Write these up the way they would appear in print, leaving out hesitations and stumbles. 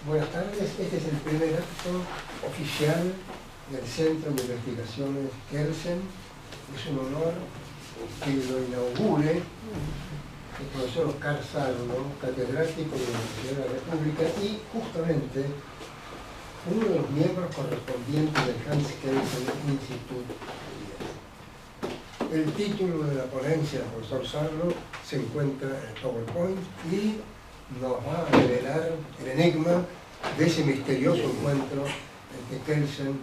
Buenas tardes, este es el primer acto oficial del Centro de Investigaciones Kelsen. Es un honor que lo inaugure el profesor Oscar Salvo, catedrático de la Universidad de la República y justamente uno de los miembros correspondientes del Hans Kelsen Institute. El título de la ponencia del profesor Salvo se encuentra en el PowerPoint y nos va a revelar el enigma de ese misterioso encuentro entre Kelsen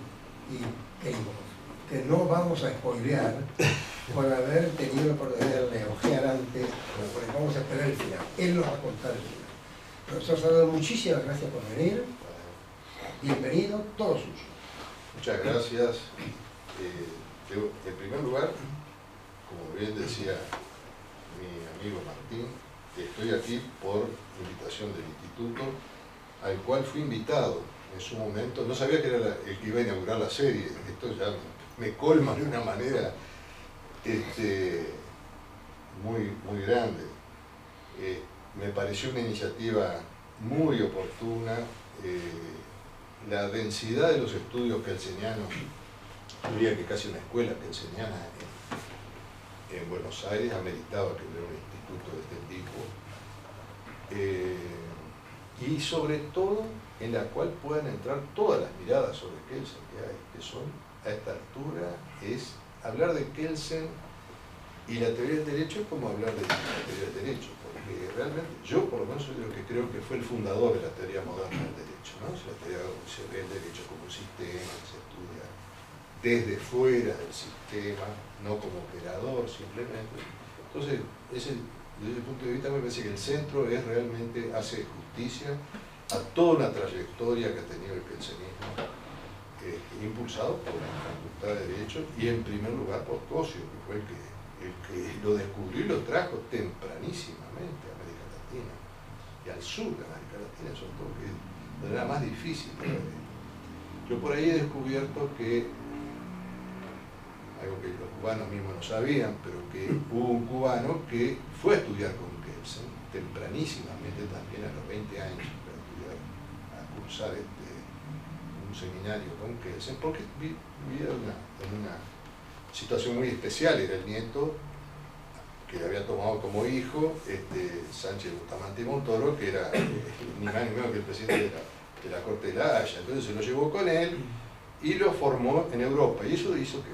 y Keyboard, que no vamos a spoilear por haber tenido la oportunidad de ojear antes, porque vamos a esperar el final. Él nos va a contar el final. Profesor Salvador, muchísimas gracias por venir. Bienvenido, todo suyo. Muchas gracias. En primer lugar, como bien decía mi amigo Martín, estoy aquí por invitación del instituto, al cual fui invitado en su momento. No sabía que era el que iba a inaugurar la serie. Esto ya me colma de una manera muy grande. Me pareció una iniciativa muy oportuna. La densidad de los estudios kelsenianos, diría que casi una escuela kelseniana en Buenos Aires, ameritaba que hubiera un instituto de este tipo. Y sobre todo en la cual puedan entrar todas las miradas sobre Kelsen que hay, que son, a esta altura, es hablar de Kelsen y la teoría del derecho es como hablar de la teoría del derecho, porque realmente yo por lo menos soy de lo que creo que fue el fundador de la teoría moderna del derecho, ¿no? La teoría se ve el derecho como un sistema que se estudia desde fuera del sistema, no como operador simplemente. Entonces, desde ese punto de vista me parece que el centro realmente hace justicia a toda una trayectoria que ha tenido el kelsenismo, impulsado por la Facultad de Derecho y en primer lugar por Cosio, que fue el que lo descubrió y lo trajo tempranísimamente a América Latina y al sur de América Latina, sobre todo, que era más difícil para él. Yo por ahí he descubierto que algo que los cubanos mismos no sabían, pero que hubo un cubano que fue a estudiar con Kelsen tempranísimamente, también a los 20 años, a cursar un seminario con Kelsen, porque vivía en una situación muy especial. Era el nieto que le había tomado como hijo Sánchez Bustamante y Montoro, que era ni más ni menos que el presidente de la Corte de la Haya. Entonces se lo llevó con él y lo formó en Europa, y eso hizo que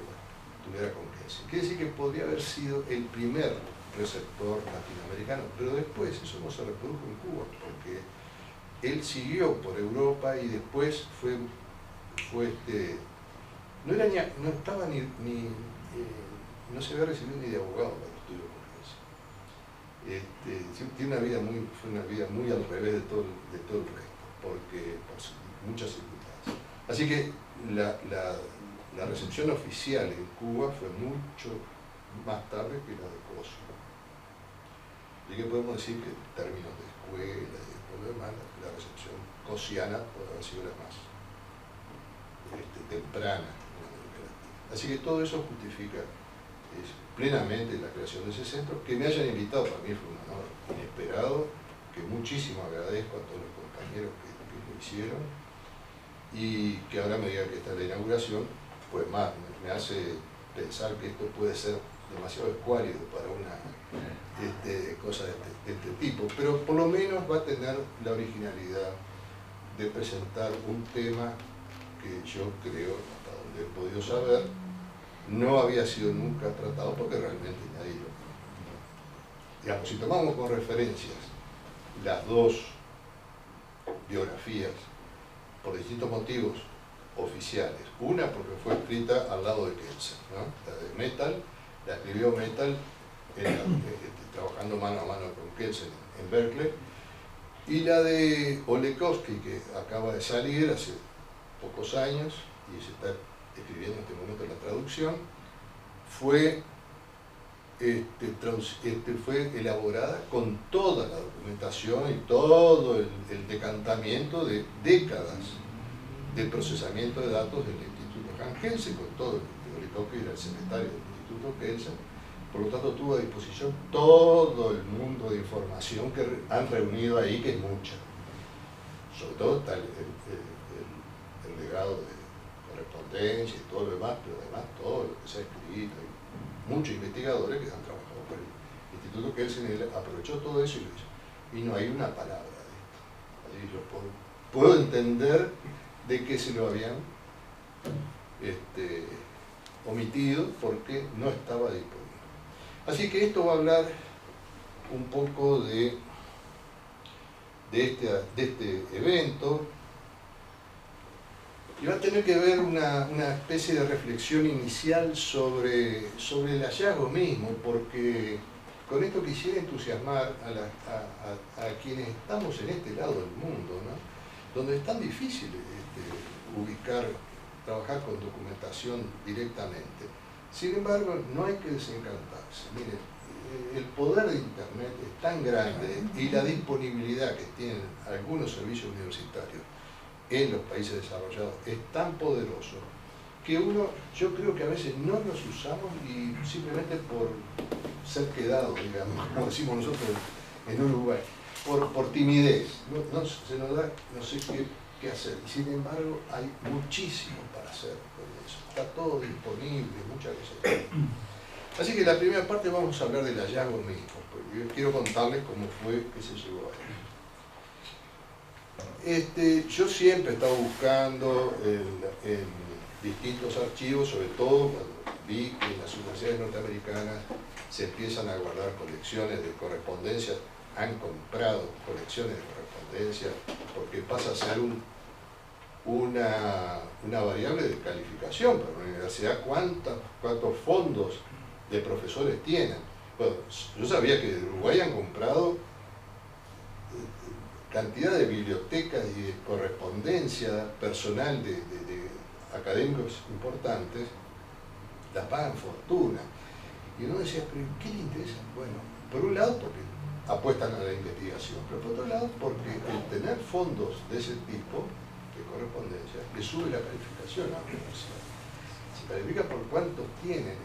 estuviera con Kelsen. Quiere decir que podría haber sido el primer receptor latinoamericano, pero después eso no se reprodujo en Cuba, porque él siguió por Europa y después no estaba no se había recibido ni de abogado para el estudio con Kelsen. Tiene fue una vida muy al revés de todo el resto, porque por muchas circunstancias. Así que la recepción oficial en Cuba fue mucho más tarde que la de Cosio. Y que podemos decir que en términos de escuela y de todo lo demás, la recepción cosiana puede haber sido la más temprana en América Latina. Así que todo eso justifica plenamente la creación de ese centro. Que me hayan invitado para mí fue un honor inesperado, que muchísimo agradezco a todos los compañeros que lo hicieron, y que ahora me diga que esta es la inauguración, pues más me hace pensar que esto puede ser demasiado escuálido para una cosa de este tipo, pero por lo menos va a tener la originalidad de presentar un tema que yo creo, hasta donde he podido saber, no había sido nunca tratado porque realmente nadie lo conoce. Digamos, si tomamos con referencias las dos biografías, por distintos motivos oficiales, una porque fue escrita al lado de Kelsen, ¿no? La de Metal, la escribió Metal trabajando mano a mano con Kelsen en Berkeley, y la de Olekowski, que acaba de salir hace pocos años y se está escribiendo en este momento la traducción, fue elaborada con toda la documentación y todo el decantamiento de décadas de procesamiento de datos del Instituto Hans Kelsen, con todo. Olekowski era el secretario del Instituto Kelsen, por lo tanto tuvo a disposición todo el mundo de información que han reunido ahí, que es mucha. sobre todo está el legado de correspondencia y todo lo demás, pero además todo lo que se ha escrito. Hay muchos investigadores que han trabajado por el Instituto Kelsen, aprovechó todo eso y lo hizo. Y no hay una palabra de esto. Así yo puedo entender de que se lo habían omitido porque no estaba disponible. Así que esto va a hablar un poco de este evento, y va a tener que ver una especie de reflexión inicial sobre el hallazgo mismo, porque con esto quisiera entusiasmar a quienes estamos en este lado del mundo, ¿no? Donde es tan difícil trabajar con documentación directamente. Sin embargo, no hay que desencantarse. Miren, el poder de Internet es tan grande y la disponibilidad que tienen algunos servicios universitarios en los países desarrollados es tan poderoso que yo creo que a veces no los usamos y simplemente por ser quedados, digamos, como decimos nosotros en Uruguay, por timidez, se nos da no sé qué hacer. Y sin embargo hay muchísimo para hacer con eso, está todo disponible, muchas cosas. Así que la primera parte vamos a hablar del hallazgo mismo, porque yo quiero contarles cómo fue que se llegó a él. Yo siempre he estado buscando en distintos archivos, sobre todo cuando vi que en las universidades norteamericanas se empiezan a guardar colecciones de correspondencia, han comprado colecciones de correspondencia, porque pasa a ser una variable de calificación para una universidad. ¿Cuántos fondos de profesores tienen? Bueno, yo sabía que de Uruguay han comprado cantidad de bibliotecas y de correspondencia personal de académicos importantes, las pagan fortuna. Y uno decía, ¿pero qué le interesa? Bueno, por un lado porque apuestan a la investigación, pero por otro lado porque el tener fondos de ese tipo de correspondencia le sube la calificación a la universidad. Se califica por cuántos tienen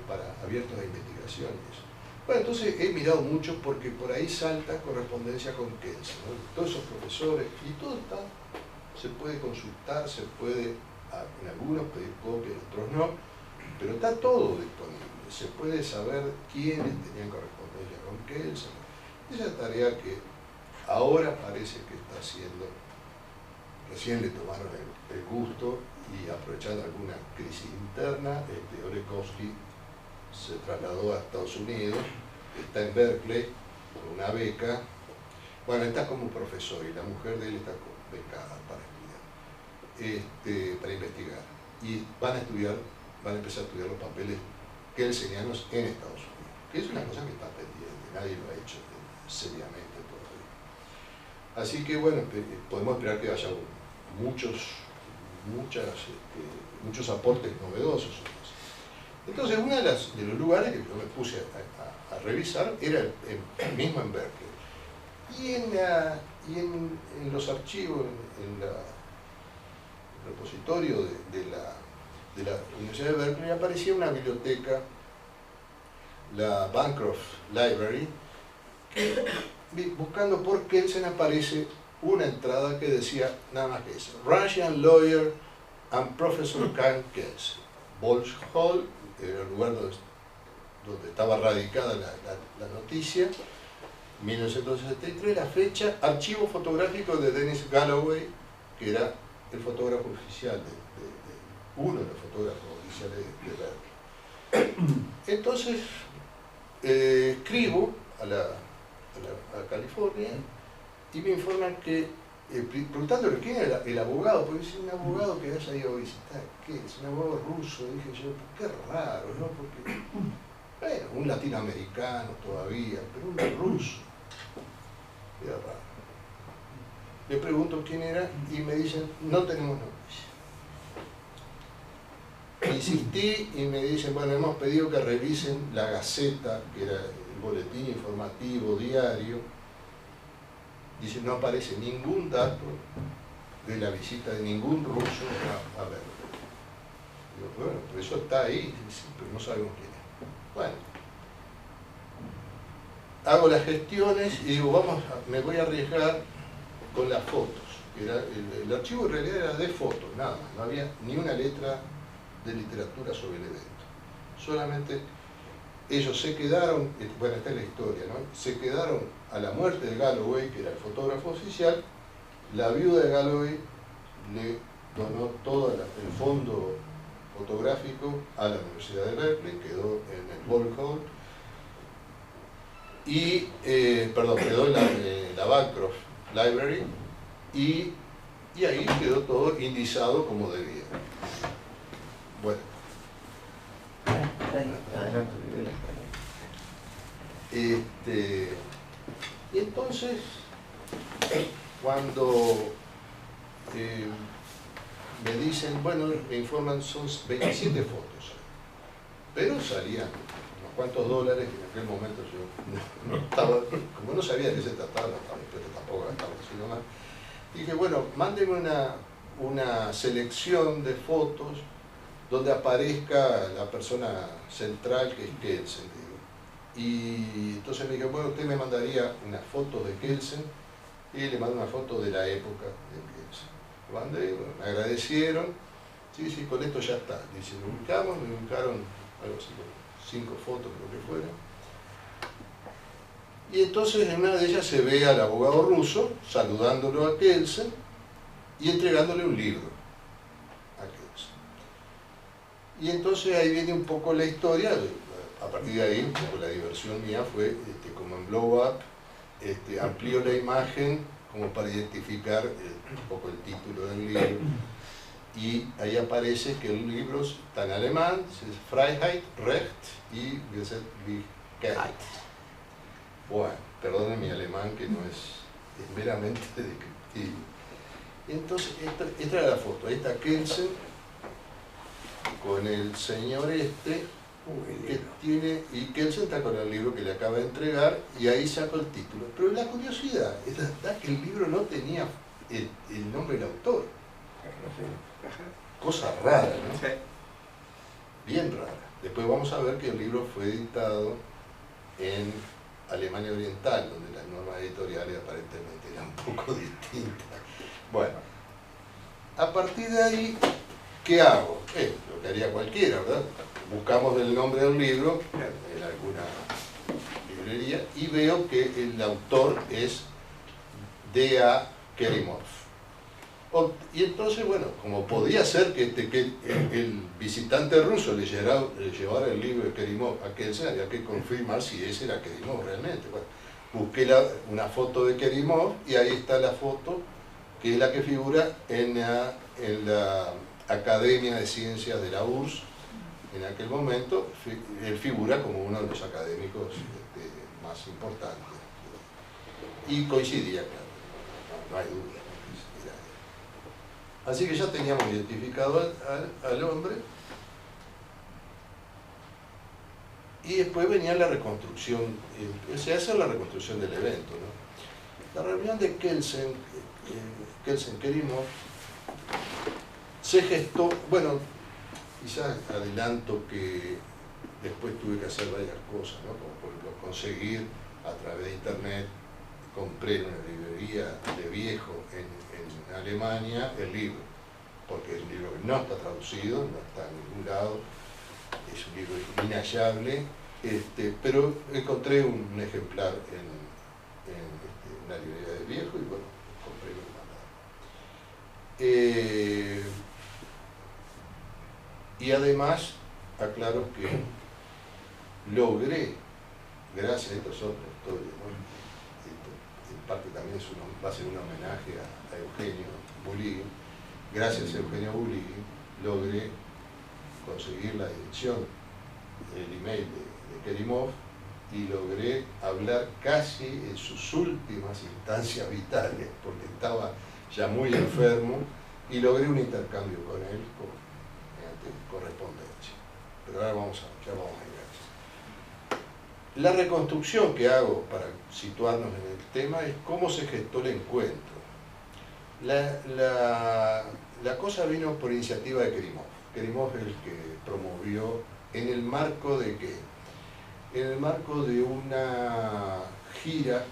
para abiertos a investigación y eso. Bueno, entonces he mirado mucho porque por ahí salta correspondencia con Kelsen, ¿no? Todos esos profesores, y todo está, se puede consultar, se puede, en algunos pedir copias, en otros no, pero está todo disponible. Se puede saber quiénes tenían correspondencia con Kelsen. Esa tarea que ahora parece que está haciendo, recién le tomaron el gusto y aprovechando alguna crisis interna, Olekowski se trasladó a Estados Unidos, está en Berkeley con una beca. Bueno, está como profesor y la mujer de él está becada para estudiar, para investigar. Y van a empezar a estudiar los papeles kelsenianos en Estados Unidos, que es una cosa que está pendiente, nadie lo ha hecho seriamente todavía. Así que bueno, podemos esperar que haya muchos aportes novedosos. Entonces, uno de los lugares que yo me puse a revisar era el mismo en Berkeley. Y en los archivos, en el repositorio de la Universidad de Berkeley, aparecía una biblioteca, la Bancroft Library, que, buscando por Kelsen, aparece una entrada que decía nada más que eso: Russian lawyer and professor Karl Kelsen, Bolsh Hall, era el lugar donde estaba radicada la noticia, 1963, la fecha, archivo fotográfico de Dennis Galloway, que era el fotógrafo oficial, uno de los fotógrafos oficiales de Berkeley. Entonces, escribo a California y me informan que, preguntándole quién era el abogado, porque es un abogado que haya ido a visitar, ¿qué es? Un abogado ruso. Dije yo, qué raro, ¿no? Porque, bueno, un latinoamericano todavía, pero un ruso, era raro. Le pregunto quién era y me dicen, no tenemos noticia. Insistí y me dicen, bueno, hemos pedido que revisen la Gaceta, que era el boletín informativo diario. Dice, no aparece ningún dato de la visita de ningún ruso a Berkeley. Digo, bueno, pero eso está ahí, dice, pero no sabemos quién es. Bueno, hago las gestiones y digo, me voy a arriesgar con las fotos. El archivo en realidad era de fotos, nada más, no había ni una letra de literatura sobre el evento. Solamente ellos se quedaron, bueno, esta es la historia, ¿no? Se quedaron a la muerte de Galloway, que era el fotógrafo oficial. La viuda de Galloway le donó todo el fondo fotográfico a la Universidad de Berkeley, quedó en el Ball Hall, y, quedó en la Bancroft Library, y ahí quedó todo indizado como debía. Bueno. Y entonces, cuando me dicen, bueno, me informan, son 27 fotos, pero salían unos cuantos dólares, y en aquel momento yo no estaba, como no sabía de qué se trataba, no estaba dispuesto tampoco a gastar sino más. Dije, bueno, mándenme una selección de fotos donde aparezca la persona central, que es Kelsen, digo. Y entonces me dije, bueno, usted me mandaría una foto de Kelsen, y le mandé una foto de la época de Kelsen. Lo mandé, bueno, me agradecieron, sí, con esto ya está. Dice, lo ubicamos, me ubicaron algo así, 5 fotos creo que fueron. Y entonces en una de ellas se ve al abogado ruso saludándolo a Kelsen y entregándole un libro a Kelsen. Y entonces ahí viene un poco la historia. A partir de ahí, un poco la diversión mía fue, como en Blow Up, amplío la imagen como para identificar un poco el título del libro. Y ahí aparece que el libro está en alemán, es Freiheit, Recht y Gesetzlichkeit. Bueno, perdonen mi alemán, que no es meramente descriptivo. Entonces, esta era la foto. Ahí está Kelsen con el señor que tiene, y Kelsen está con el libro que le acaba de entregar, y ahí saco el título. Pero la curiosidad es que el libro no tenía el nombre del autor. Cosa rara, ¿no? Bien rara. Después vamos a ver que el libro fue editado en Alemania Oriental, donde las normas editoriales aparentemente eran un poco distintas. Bueno, a partir de ahí, ¿qué hago? Lo que haría cualquiera, ¿verdad? Buscamos el nombre del libro en alguna librería y veo que el autor es D.A. Kerimov. Y entonces, bueno, como podía ser que el visitante ruso le llevara el libro de Kerimov a Kelsen, había que confirmar si ese era Kerimov realmente. Bueno, busqué una foto de Kerimov y ahí está la foto, que es la que figura en la Academia de Ciencias de la URSS. En aquel momento, él figura como uno de los académicos más importantes. Y coincidía, claro, no hay duda. Así que ya teníamos identificado al hombre. Y después venía la reconstrucción, se hace la reconstrucción del evento, ¿no? La reunión de Kelsen-Kerimov se gestó, bueno, quizás adelanto que después tuve que hacer varias cosas, ¿no? Como por ejemplo conseguir a través de internet, compré en una librería de viejo en Alemania el libro, porque es un libro que no está traducido, no está en ningún lado, es un libro inhallable, pero encontré un ejemplar en una librería de viejo y bueno, compré lo que mandaron. Y además, aclaro que logré, gracias a esta es otra historia, ¿no? En parte también va a ser un homenaje a Eugenio Buligin. Gracias a Eugenio Buligin logré conseguir la dirección, el email de Kerimov, y logré hablar casi en sus últimas instancias vitales, porque estaba ya muy enfermo, y logré un intercambio con él mediante correspondencia. Pero ahora ya vamos a llegar a eso. La reconstrucción que hago para situarnos en el tema es cómo se gestó el encuentro. La cosa vino por iniciativa de Kerimov. Kerimov es el que promovió, ¿en el marco de qué? En el marco de una gira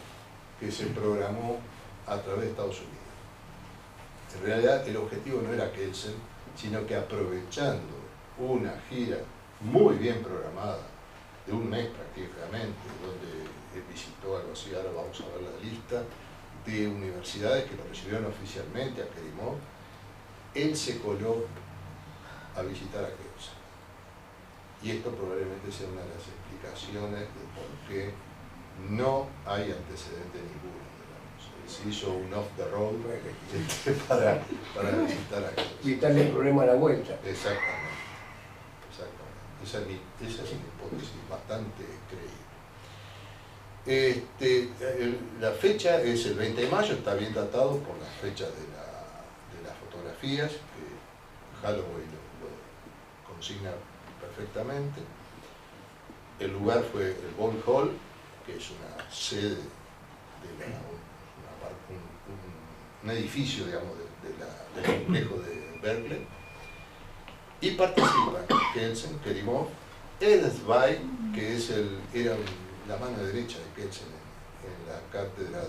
que se programó a través de Estados Unidos. En realidad el objetivo no era Kelsen, sino que aprovechando una gira muy bien programada, de un mes prácticamente, donde visitó algo así, ahora vamos a ver la lista, de universidades que lo recibieron oficialmente a Kerimov, él se coló a visitar a Kelsen. Y esto probablemente sea una de las explicaciones de por qué no hay antecedente ninguno. Se hizo un off the road para visitar a Kelsen. Evitarle el problema a la vuelta. Exactamente. Esa es mi hipótesis bastante creíble. La fecha es el 20 de mayo, está bien datado por las fechas de las fotografías, que Holloway lo consigna perfectamente. El lugar fue el Bond Hall, que es una sede de un edificio, digamos, del complejo de Berkeley. Y participan Kelsen, Kerimov, Ernst Zweig, que era la mano derecha de Kelsen en la cátedra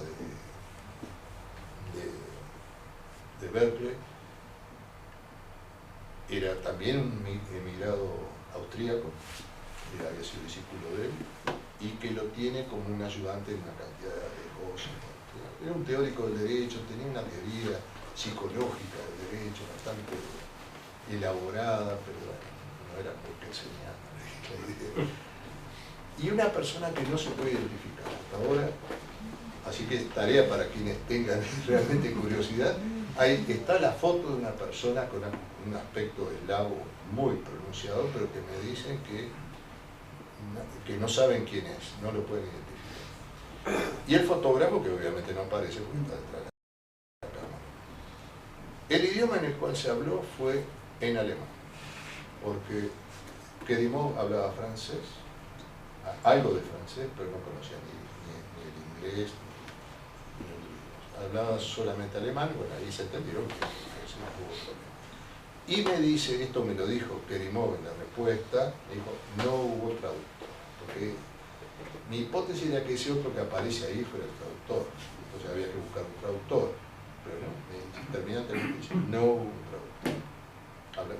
de Berkeley, era también un emigrado austríaco, había sido discípulo de él, y que lo tiene como un ayudante en una cantidad de cosas. Era un teórico del derecho, tenía una teoría psicológica del derecho bastante elaborada, pero bueno, no era muy kelseniana la idea. Y una persona que no se puede identificar hasta ahora, así que es tarea para quienes tengan realmente curiosidad. Ahí está la foto de una persona con un aspecto eslavo muy pronunciado, pero que me dicen que no saben quién es, no lo pueden identificar. Y el fotógrafo, que obviamente no aparece porque está detrás de la cámara. El idioma en el cual se habló fue en alemán, porque Kerimov hablaba francés, algo de francés, pero no conocía ni el inglés, ni el inglés. Hablaba solamente alemán, bueno, ahí se entendieron que no hubo problema. Y me dice, esto me lo dijo Kerimov en la respuesta, me dijo, no hubo traductor, porque mi hipótesis era que ese otro que aparece ahí fuera el traductor, entonces había que buscar un traductor, pero no, terminantemente dice, no hubo un traductor.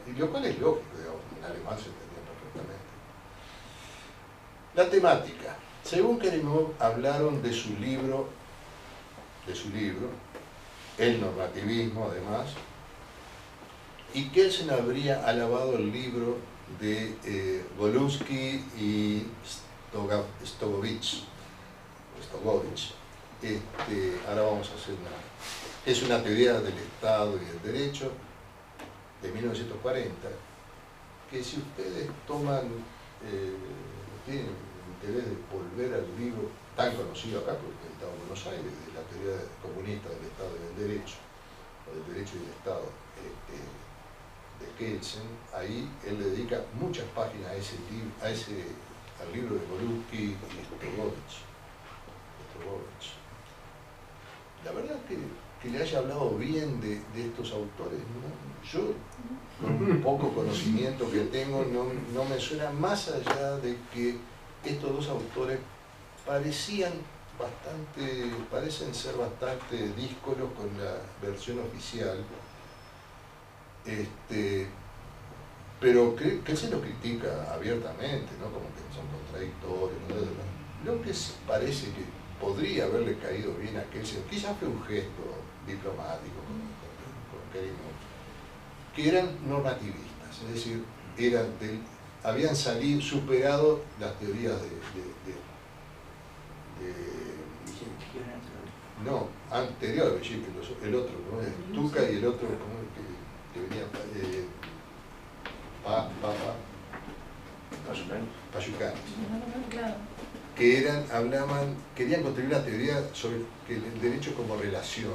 Y lo cual es lógico, digamos, en alemán se entendía perfectamente. La temática. Según Kerimov, hablaron de su libro, El normativismo, además, y Kelsen habría alabado el libro de Golunski y Stogovich. Ahora vamos a hacer es una teoría del Estado y del derecho, de 1940, que si ustedes tienen interés de volver al libro tan conocido acá, porque el Estado de Buenos Aires, de la teoría comunista del Estado y del derecho, o del derecho y del Estado, de Kelsen, ahí él le dedica muchas páginas al libro de Golunski y Stogovich. La verdad que le haya hablado bien de estos autores, ¿no? Yo, con un poco conocimiento que tengo, no me suena, más allá de que estos dos autores parecen ser bastante díscolos con la versión oficial, pero que se lo critica abiertamente, ¿no? Como que son contradictorios, ¿no? Lo que parece que podría haberle caído bien a Kelsen, quizás fue un gesto diplomático con Kerimov, que eran normativistas, es decir, habían superado las teorías no, anterior a Bellic, el otro, ¿no? Stuka y el otro, ¿cómo que venía? Payucanis. Que querían construir una teoría sobre el derecho como relaciones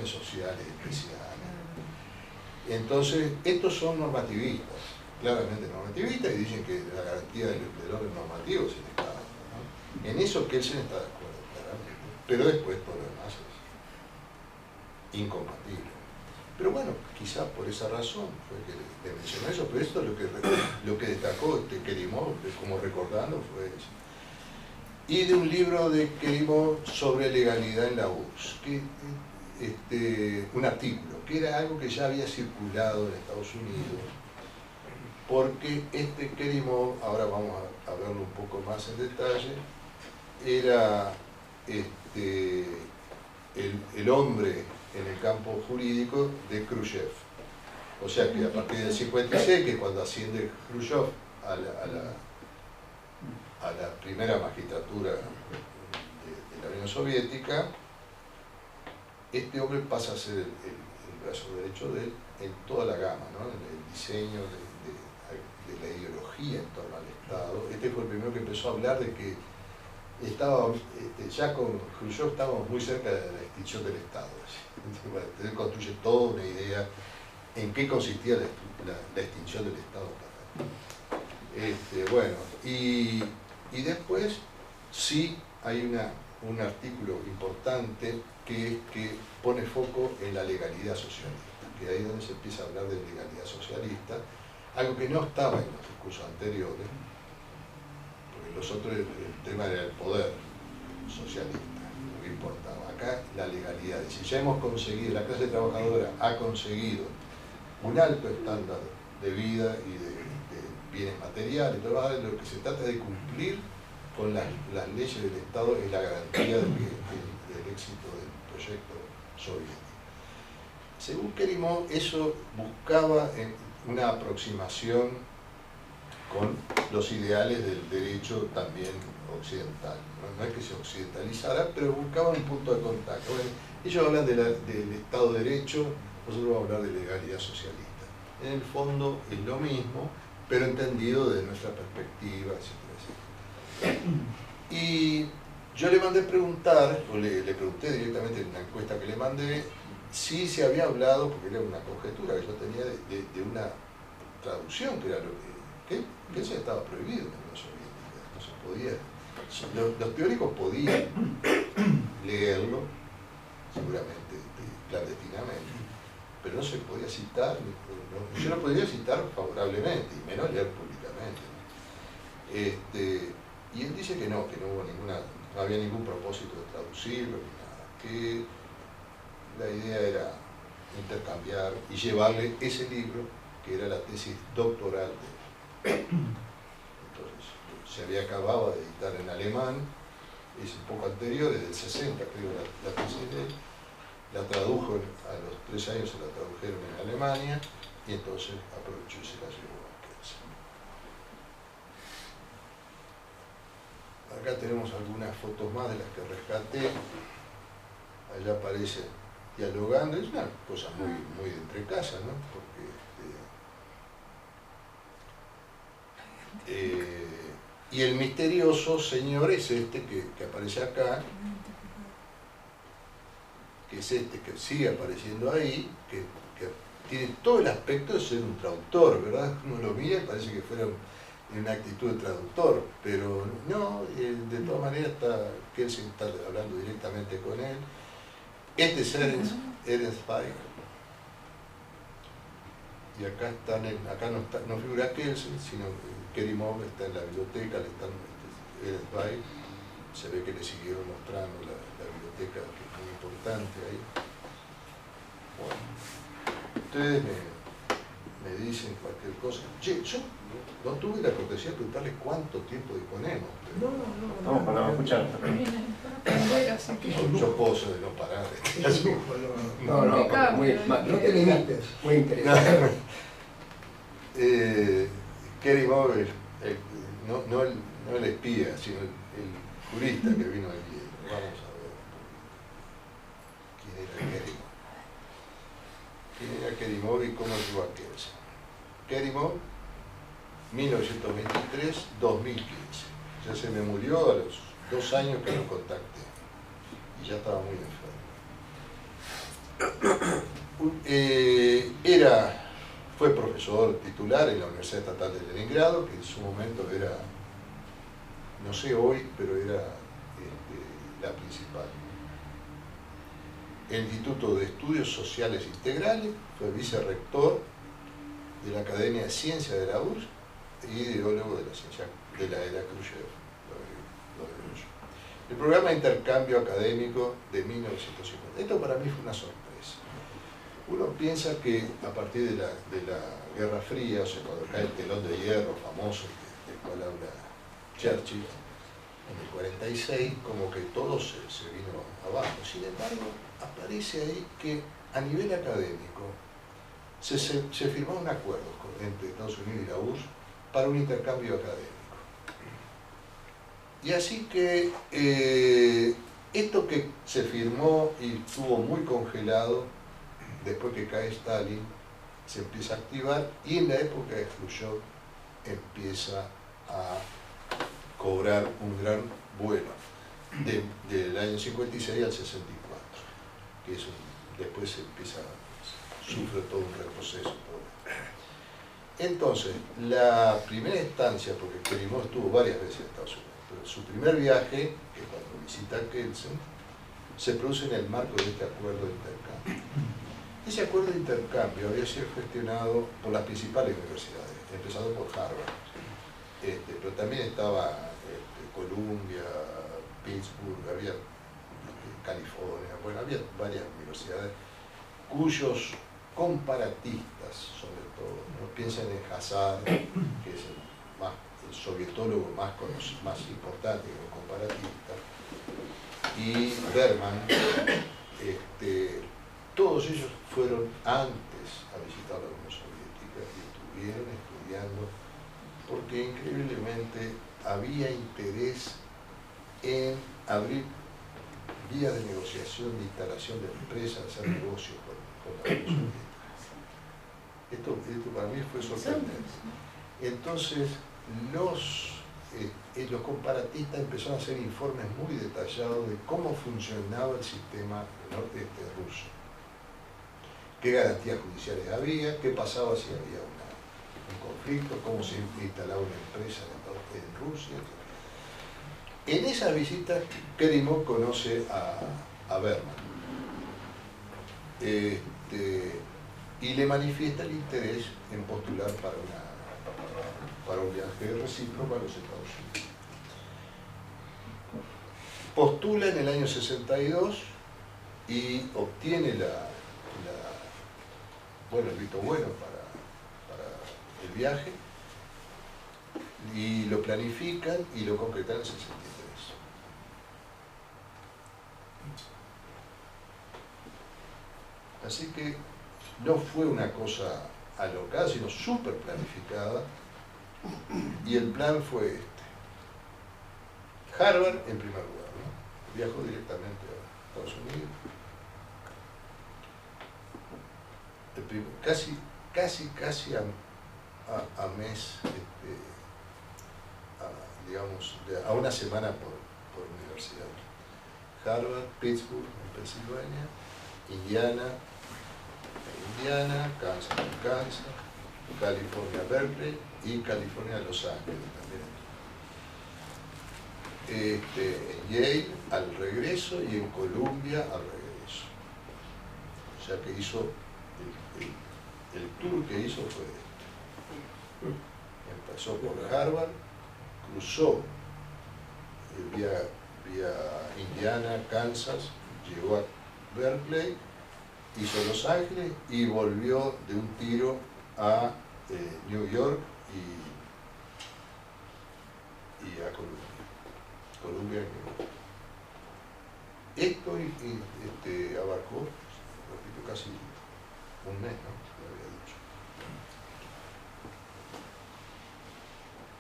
sociales especiales. Entonces, estos son normativistas, claramente normativistas, y dicen que la garantía del orden normativo es el Estado, ¿no? En eso Kelsen está de acuerdo, claramente, pero después todo lo demás es incompatible. Pero bueno, quizás por esa razón fue que le mencionó eso, pero esto es lo que destacó Kerimov, como recordando, fue eso. y de un libro de Kerimov sobre legalidad en la URSS, un artículo, que era algo que ya había circulado en Estados Unidos, porque Kerimov, ahora vamos a verlo un poco más en detalle, era el hombre en el campo jurídico de Khrushchev. O sea que a partir del 56, que es cuando asciende Khrushchev a la primera magistratura de la Unión Soviética, este hombre pasa a ser el brazo derecho de él en toda la gama, ¿no? En el diseño de la ideología en torno al Estado. Este fue el primero que empezó a hablar de que ya con Khrushchev estábamos muy cerca de la extinción del Estado. Entonces construye toda una idea en qué consistía la extinción del Estado. Bueno, y después sí hay un artículo importante que pone foco en la legalidad socialista, que ahí es donde se empieza a hablar de legalidad socialista, algo que no estaba en los discursos anteriores, porque los otros el tema era el poder socialista, lo que importaba. Acá la legalidad, es decir, ya hemos conseguido, la clase trabajadora ha conseguido un alto estándar de vida y de bienes materiales, lo que se trata de cumplir con las leyes del Estado es la garantía del éxito del proyecto soviético. Según Kerimov, eso buscaba una aproximación con los ideales del derecho también occidental. No es que se occidentalizara, pero buscaba un punto de contacto. Bueno, ellos hablan del Estado de Derecho, nosotros vamos a hablar de legalidad socialista. En el fondo es lo mismo, pero entendido desde nuestra perspectiva, etcétera, etcétera. Y yo le mandé preguntar, o le pregunté directamente en una encuesta que le mandé, si se había hablado, porque era una conjetura que yo tenía, de una traducción, que era lo que eso estaba prohibido en la Unión Soviética, no se podía. Los teóricos podían leerlo, seguramente clandestinamente, pero no se podía citar, yo no podría citar favorablemente, y menos leer públicamente. Y él dice que no hubo no había ningún propósito de traducirlo, ni nada, que la idea era intercambiar y llevarle ese libro, que era la tesis doctoral de él. Entonces, se había acabado de editar en alemán, es un poco anterior, desde el 60 creo la tesis de él, la tradujo a los 3 años, se la tradujeron en Alemania, y entonces aprovechó y se la llevó a Kelsen. Acá tenemos algunas fotos más de las que rescaté. Allá aparece dialogando, es una cosa muy de entre casa, ¿no? Porque y el misterioso señor es que aparece acá, que es que sigue apareciendo ahí, que tiene todo el aspecto de ser un traductor, ¿verdad? Uno lo mira y parece que fuera en una actitud de traductor, pero no, de todas maneras Kelsen está hablando directamente con él. Este es Ernst Weig, y acá no figura Kelsen, sino Kerimov está en la biblioteca, Ernst Weig, se ve que le siguieron mostrando la biblioteca, que es muy importante ahí. Bueno, ustedes me dicen cualquier cosa. Che, yo no tuve la cortesía de preguntarles cuánto tiempo disponemos. No. Estamos para escuchar. Yo pozo de no parar. No, no te limites, muy interesante. Kerimov, no el espía, sino el jurista que vino aquí. Vamos a ver quién era Kerimov. ¿Quién era Kerimov y cómo llegó a Kelsen? Kerimov, 1923-2015. Ya se me murió a los 2 años que lo contacté. Y ya estaba muy enfermo. Fue profesor titular en la Universidad Estatal de Leningrado, que en su momento era, no sé hoy, pero era la principal. El Instituto de Estudios Sociales Integrales, fue vicerrector de la Academia de Ciencias de la URSS y ideólogo de la ciencia de la era Khrushchev, lo de Khrushchev. El programa de intercambio académico de 1950. Esto para mí fue una sorpresa. Uno piensa que a partir de la Guerra Fría, o sea, cuando cae el telón de hierro famoso del cual habla Churchill, en el 46, como que todo se vino abajo. Sin embargo, aparece ahí que a nivel académico se firmó un acuerdo entre Estados Unidos y la URSS para un intercambio académico. Y así que esto que se firmó y estuvo muy congelado, después que cae Stalin, se empieza a activar y en la época de Khrushchev empieza a cobrar un gran vuelo del año 56 al 64, que eso después se empieza, sufre todo un retroceso. Entonces, la primera estancia, porque Kérimov estuvo varias veces en Estados Unidos, pero su primer viaje, que cuando visita Kelsen, se produce en el marco de este acuerdo de intercambio. Ese acuerdo de intercambio había sido gestionado por las principales universidades, empezando por Harvard, pero también estaba Columbia, Pittsburgh, había California, bueno, había varias universidades cuyos comparatistas, sobre todo, ¿no? Piensen en Hazard, que es el sovietólogo más importante que los comparatistas, y Berman, todos ellos fueron antes a visitar la Unión Soviética y estuvieron estudiando, porque increíblemente había interés en abrir vías de negociación, de instalación de empresas, hacer negocios con la Unión Soviética. Esto para mí fue sorprendente. Entonces, los comparatistas empezaron a hacer informes muy detallados de cómo funcionaba el sistema ruso. Qué garantías judiciales había, qué pasaba si había un conflicto, cómo se instalaba una empresa en Rusia. En esa visita, Kérimov conoce a Berman y le manifiesta el interés en postular para un viaje recíproco a los Estados Unidos. Postula en el año 62 y obtiene el visto bueno para el viaje, y lo planifican y lo concretan en el 63. Así que no fue una cosa alocada, sino súper planificada, y el plan fue Harvard en primer lugar, ¿no? Viajó directamente a Estados Unidos. Casi a mes, digamos, a una semana por universidad. Harvard, Pittsburgh en Pensilvania, Indiana, Kansas, California, Berkeley, y California, Los Ángeles también. En Yale al regreso y en Columbia al regreso. O sea que hizo el tour que hizo fue empezó por Harvard, cruzó vía Indiana, Kansas, llegó a Berkeley, hizo Los Ángeles y volvió de un tiro a New York y a Columbia. Esto abarcó, repito, casi un mes, ¿no? Lo había dicho.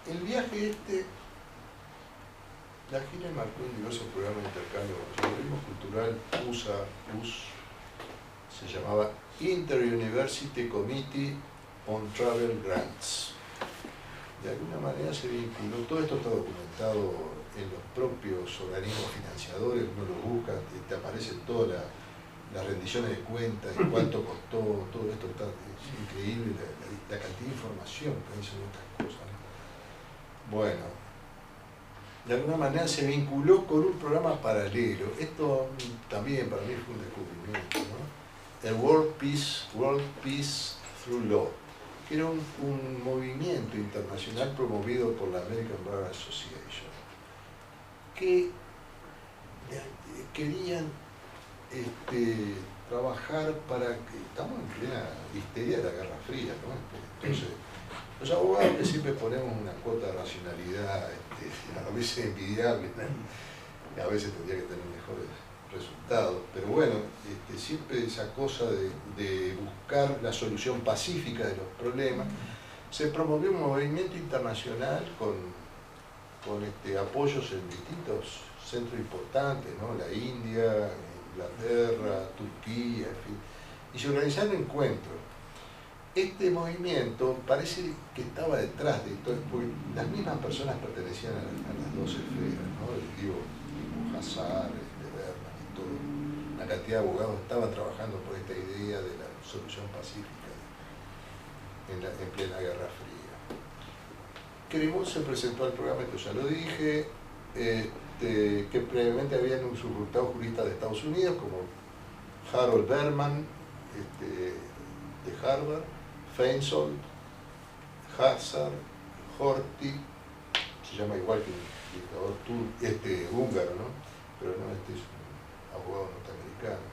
El viaje la gira marcó en diversos programas de intercambio. El turismo cultural se llamaba Inter-University Committee on Travel Grants. De alguna manera se vinculó, todo esto está documentado en los propios organismos financiadores, uno lo busca, te aparecen todas las rendiciones de cuentas, y cuánto costó, todo esto es increíble, la cantidad de información que hay sobre estas cosas, ¿no? Bueno, de alguna manera se vinculó con un programa paralelo. Esto también para mí fue un descubrimiento, ¿no? El World Peace Through Law, que era un movimiento internacional promovido por la American Bar Association, que querían trabajar para que, estamos en plena histeria de la Guerra Fría, ¿no? Entonces, los abogados que siempre ponemos una cuota de racionalidad, a veces envidiable, ¿no? A veces tendría que tener mejores resultados, pero bueno, siempre esa cosa de buscar la solución pacífica de los problemas. Se promovió un movimiento internacional con apoyos en distintos centros importantes, ¿no? La India, Inglaterra, Turquía, en fin, y se organizaron encuentros. Este movimiento parece que estaba detrás de todo, porque las mismas personas pertenecían a las dos esferas, ¿no? Digo, Hazar, Berman y todo. La cantidad de abogados estaban trabajando por esta idea de la solución pacífica en plena Guerra Fría. Queremos se presentó al programa, esto ya lo dije, que previamente habían usufructado juristas de Estados Unidos, como Harold Berman, de Harvard, Feinsold, Hazard, Horthy, se llama igual que el dictador húngaro, ¿no? Pero no, es un abogado norteamericano.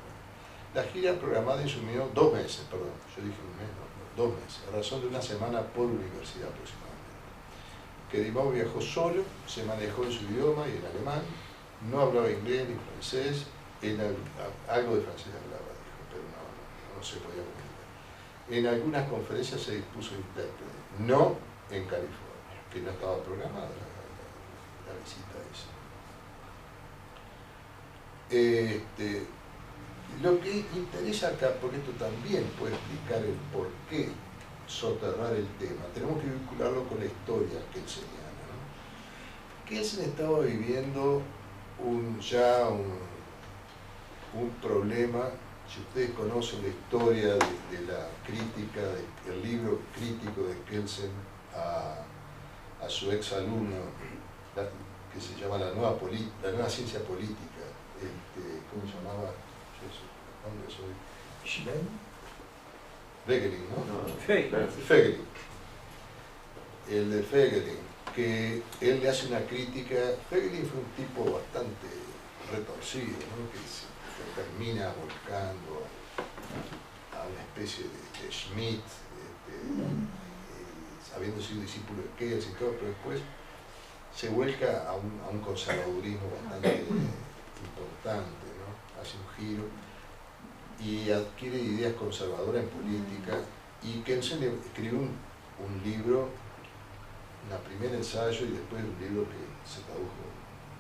La gira programada insumió 2 meses, perdón, yo dije un mes, no, 2 meses, a razón de una semana por universidad aproximadamente. Querimov viajó solo, se manejó en su idioma y en alemán, no hablaba inglés ni francés, algo de francés hablaba, dijo, pero no se podía comunicar. En algunas conferencias se dispuso intérprete, no en California, que no estaba programada la visita esa. Lo que interesa acá, porque esto también puede explicar el por qué soterrar el tema, tenemos que vincularlo con la historia kelseniana, ¿no? Kelsen estaba viviendo un problema. Si ustedes conocen la historia de la crítica, del libro crítico de Kelsen a su ex alumno, que se llama la nueva ciencia política, ¿cómo se llamaba? ¿Dónde soy? Schlein. Wegelin, ¿no? Fegelin. El de Fegelin, que él le hace una crítica. Fegelin fue un tipo bastante retorcido, ¿no? Que termina volcando a una especie de Schmitt, habiendo sido discípulo de Kelsen y todo, pero después se vuelca a un conservadurismo bastante importante, ¿no? Hace un giro y adquiere ideas conservadoras en política, y Kelsen escribe un libro, un primer ensayo y después un libro que se tradujo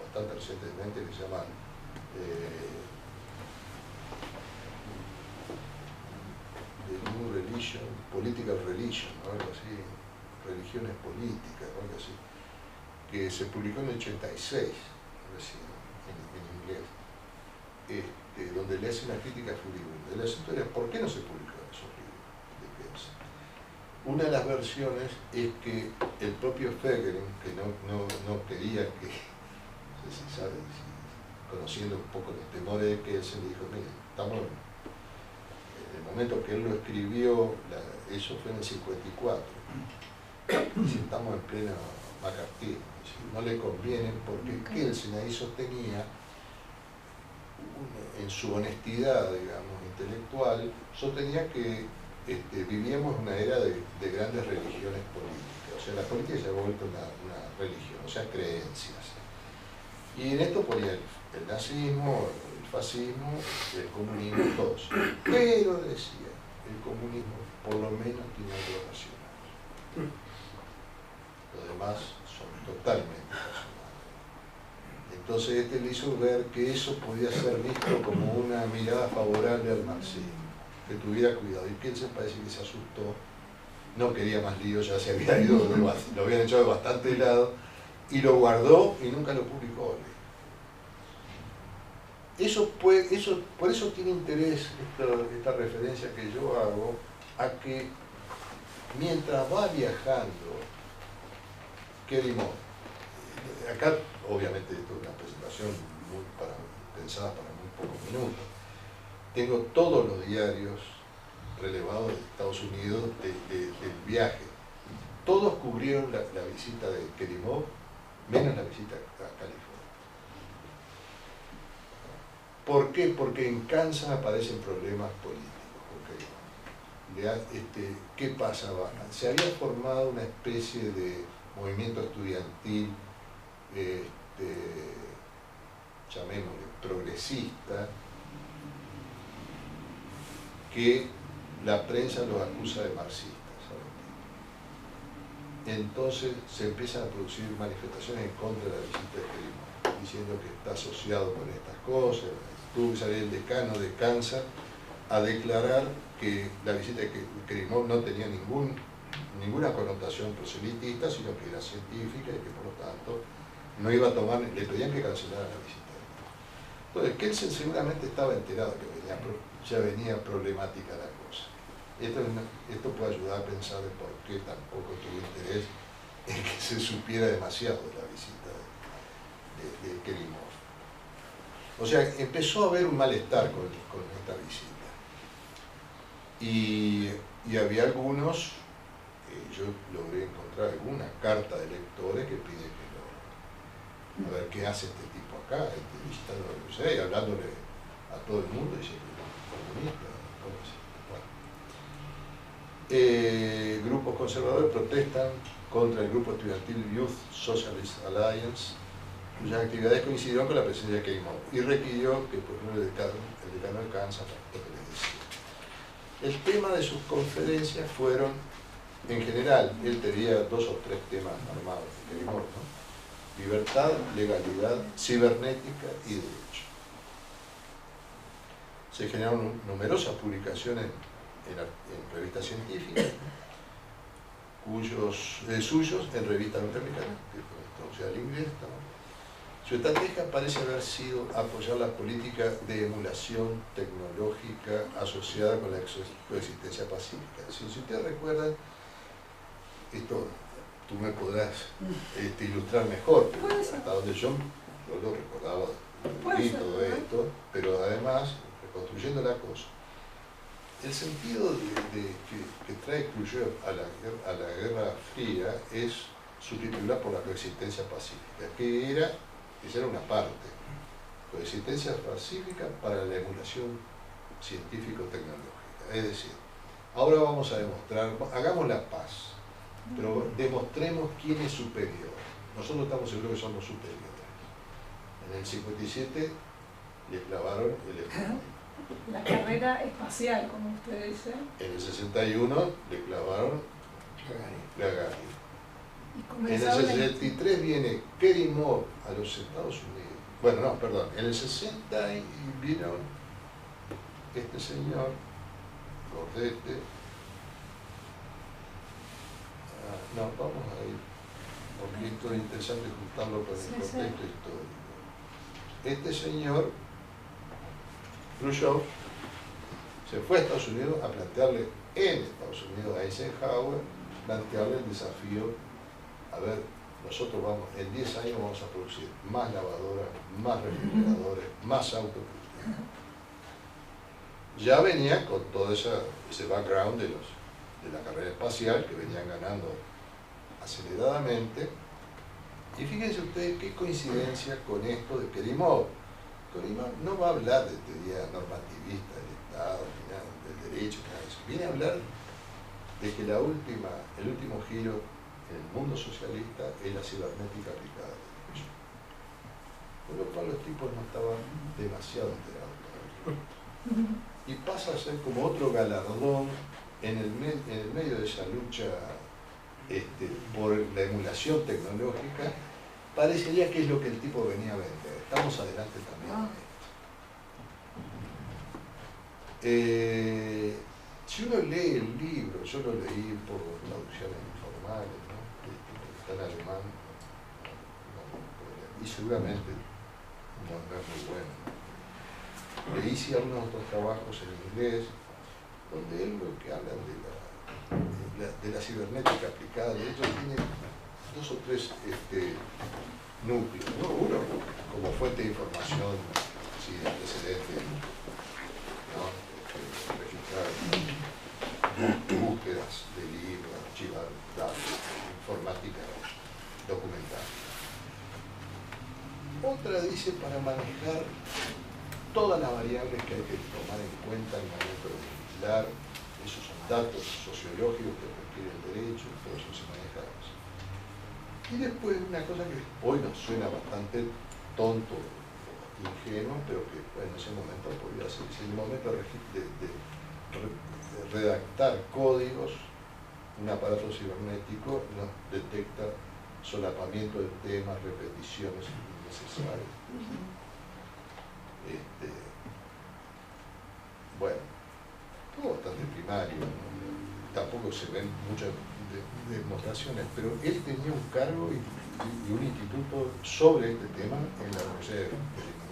bastante recientemente, que se llama The New Religion, Political Religion, ¿no? Algo así, religiones políticas, ¿no? Algo así, que se publicó en el 86, recién, en inglés, donde le hace una crítica furibunda. El asunto era, ¿por qué no se publicaron esos libros de Kelsen? Una de las versiones es que el propio Fegelin, que no quería que, no sé si sabe, conociendo un poco los temores de Kelsen, le dijo, mire, estamos en el momento que él lo escribió, eso fue en el 54, y estamos en pleno macartismo, no le conviene, porque Kelsen ahí sostenía, en su honestidad, digamos, intelectual, sostenía que vivíamos una era de grandes religiones políticas, o sea, la política se ha vuelto una religión, o sea, creencias. Y en esto ponía el nazismo, el fascismo, el comunismo, todos. Pero decía, el comunismo por lo menos tiene algo racional. Los demás son totalmente racionales. Entonces le hizo ver que eso podía ser visto como una mirada favorable al marxismo, que tuviera cuidado. Y Kelsen parece que se asustó, no quería más lío, ya se había ido, lo habían echado de bastante lado, y lo guardó y nunca lo publicó. Por eso tiene interés esta referencia que yo hago a que mientras va viajando Querimov, acá obviamente esto es una presentación pensada para muy pocos minutos, tengo todos los diarios relevados de Estados Unidos del viaje, todos cubrieron la visita de Querimov, menos la visita a California. ¿Por qué? Porque en Kansas aparecen problemas políticos. ¿Qué pasaba? Se había formado una especie de movimiento estudiantil, llamémosle progresista, que la prensa los acusa de marxistas. Entonces se empiezan a producir manifestaciones en contra de la visita de Kerimov, diciendo que está asociado con estas cosas. Tuvo que salir el decano de Kansas a declarar que la visita de Kerimov no tenía ninguna connotación proselitista, sino que era científica y que por lo tanto no iba a tomar, le pedían que cancelara la visita. Entonces Kelsen seguramente estaba enterado que ya venía problemática la cosa. Esto puede ayudar a pensar de por qué tampoco tuvo interés en que se supiera demasiado de la visita de Kerimov. O sea, empezó a haber un malestar con esta visita. Y había algunos, yo logré encontrar alguna carta de lectores que piden que a ver qué hace este tipo acá, visitando la universidad y hablándole a todo el mundo, diciendo que es comunista. Grupos conservadores protestan contra el grupo estudiantil Youth Socialist Alliance, cuyas actividades coincidieron con la presencia de Kerimov, y requirió que por ejemplo, el decano de Kansas lo que les decía. El tema de sus conferencias fueron, en general, él tenía 2 o 3 temas armados de Kerimov, ¿no? Libertad, legalidad, cibernética y derecho. Se generaron numerosas publicaciones en revistas científicas, suyos en revistas norteamericanas, que fue traducida al inglés. ¿No? Su estrategia parece haber sido apoyar la política de emulación tecnológica asociada con la coexistencia pacífica. Si ustedes recuerdan, esto tú me podrás ilustrar mejor, pero hasta donde yo lo recordaba y todo esto, pero además, reconstruyendo la cosa, el sentido que trae Khrushchev a la Guerra Fría es sustituirla por la coexistencia pacífica, esa era una parte, coexistencia pacífica para la emulación científico-tecnológica. Es decir, ahora vamos a demostrar, hagamos la paz, pero demostremos quién es superior. Nosotros estamos seguros que somos superiores. En el 57 le clavaron el espíritu. La carrera espacial, como usted dice. En el 61 le clavaron Gagarin. En el 63 viene Kerimov a los Estados Unidos. Bueno, no, perdón. En el 60 vino este señor, Gordete. No, vamos a ir, porque esto es interesante juntarlo con el contexto histórico. Este señor, Khrushchev, se fue a Estados Unidos a plantearle en Estados Unidos a Eisenhower, plantearle el desafío, a ver, nosotros vamos, en 10 años vamos a producir más lavadoras, más refrigeradores, más autos. Ya venía con todo ese background de la carrera espacial, que venían ganando aceleradamente. Y fíjense ustedes qué coincidencia con esto de Kerimov. Kerimov no va a hablar de teoría normativista del Estado, ni nada, del derecho, nada de eso. Viene a hablar de que el último giro en el mundo socialista es la cibernética aplicada al derecho. Por lo cual los tipos no estaban demasiado enterados con esto. Y pasa a ser como otro galardón en el medio de esa lucha por la emulación tecnológica. Parecería que es lo que el tipo venía a vender. Estamos adelante también en esto. Si uno lee el libro, yo lo leí por traducciones informales, ¿no? Está en alemán, y seguramente no es muy bueno. Leí sí algunos otros trabajos en inglés, donde él lo que habla de la cibernética aplicada, de hecho tiene 2 o 3 núcleos, ¿no? Uno como fuente de información, sí, de antecedentes, ¿no? Registrar búsquedas de libros, archivar datos, informática documental. Otra dice para manejar todas las variables que hay que tomar en cuenta al momento de legislar. Esos son datos sociológicos que requiere el derecho, todo eso se maneja así. Y después una cosa que hoy nos suena bastante tonto, ingenuo, pero que en ese momento podría ser. Es el momento de redactar códigos, un aparato cibernético nos detecta solapamiento de temas, repeticiones innecesarias. Bueno, todo bastante primario, ¿no? Tampoco se ven muchas demostraciones, pero él tenía un cargo y un instituto sobre este tema en la Universidad de Leningrado.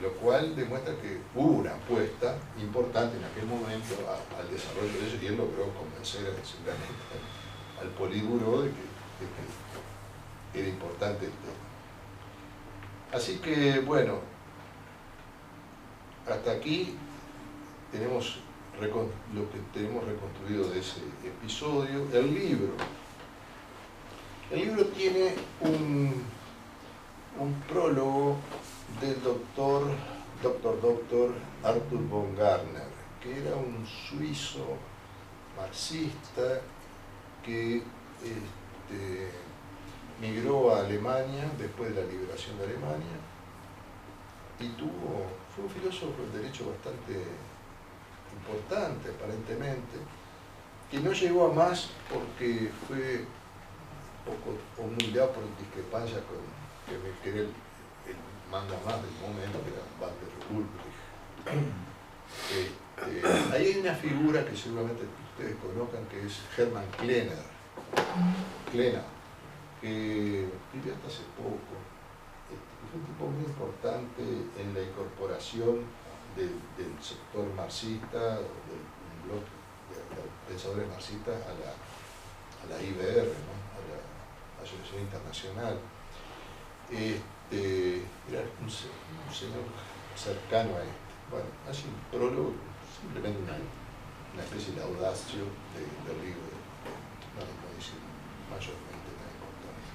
Lo cual demuestra que hubo una apuesta importante en aquel momento al desarrollo de eso, y él logró convencer seguramente al Politburó de que era importante el tema. Así que, bueno, hasta aquí tenemos lo que tenemos reconstruido de ese episodio. El libro tiene un prólogo del doctor Arthur von Garner, que era un suizo marxista que migró a Alemania después de la liberación de Alemania y fue un filósofo del derecho bastante importante, aparentemente, que no llegó a más porque fue un poco humillado por discrepancias con que era el manda más del momento, que era Walter Ulbricht. Ahí hay una figura que seguramente ustedes conozcan, que es Hermann Kleiner, que vivió hasta hace poco. Fue un tipo muy importante en la incorporación del sector marxista, del bloque de pensadores marxistas a la IBR, ¿no? A la Asociación Internacional. Era un señor cercano a este. Bueno, hace un prólogo, simplemente una especie de audacio del libro, no dice mayormente nada importante.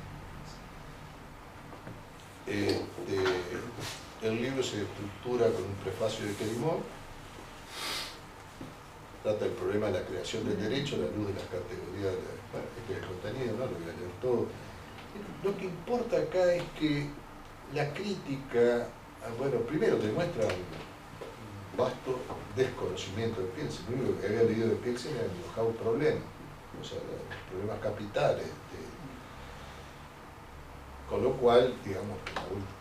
El libro se estructura con un prefacio de Querimón, trata el problema de la creación del derecho a la luz de las categorías, bueno, este es el contenido, no lo voy a leer todo. Lo que importa acá es que la crítica, bueno, primero demuestra un vasto desconocimiento de Kelsen. Lo único que había leído de Kelsen era el Know-how problema, o sea, los problemas capitales. Con lo cual, digamos,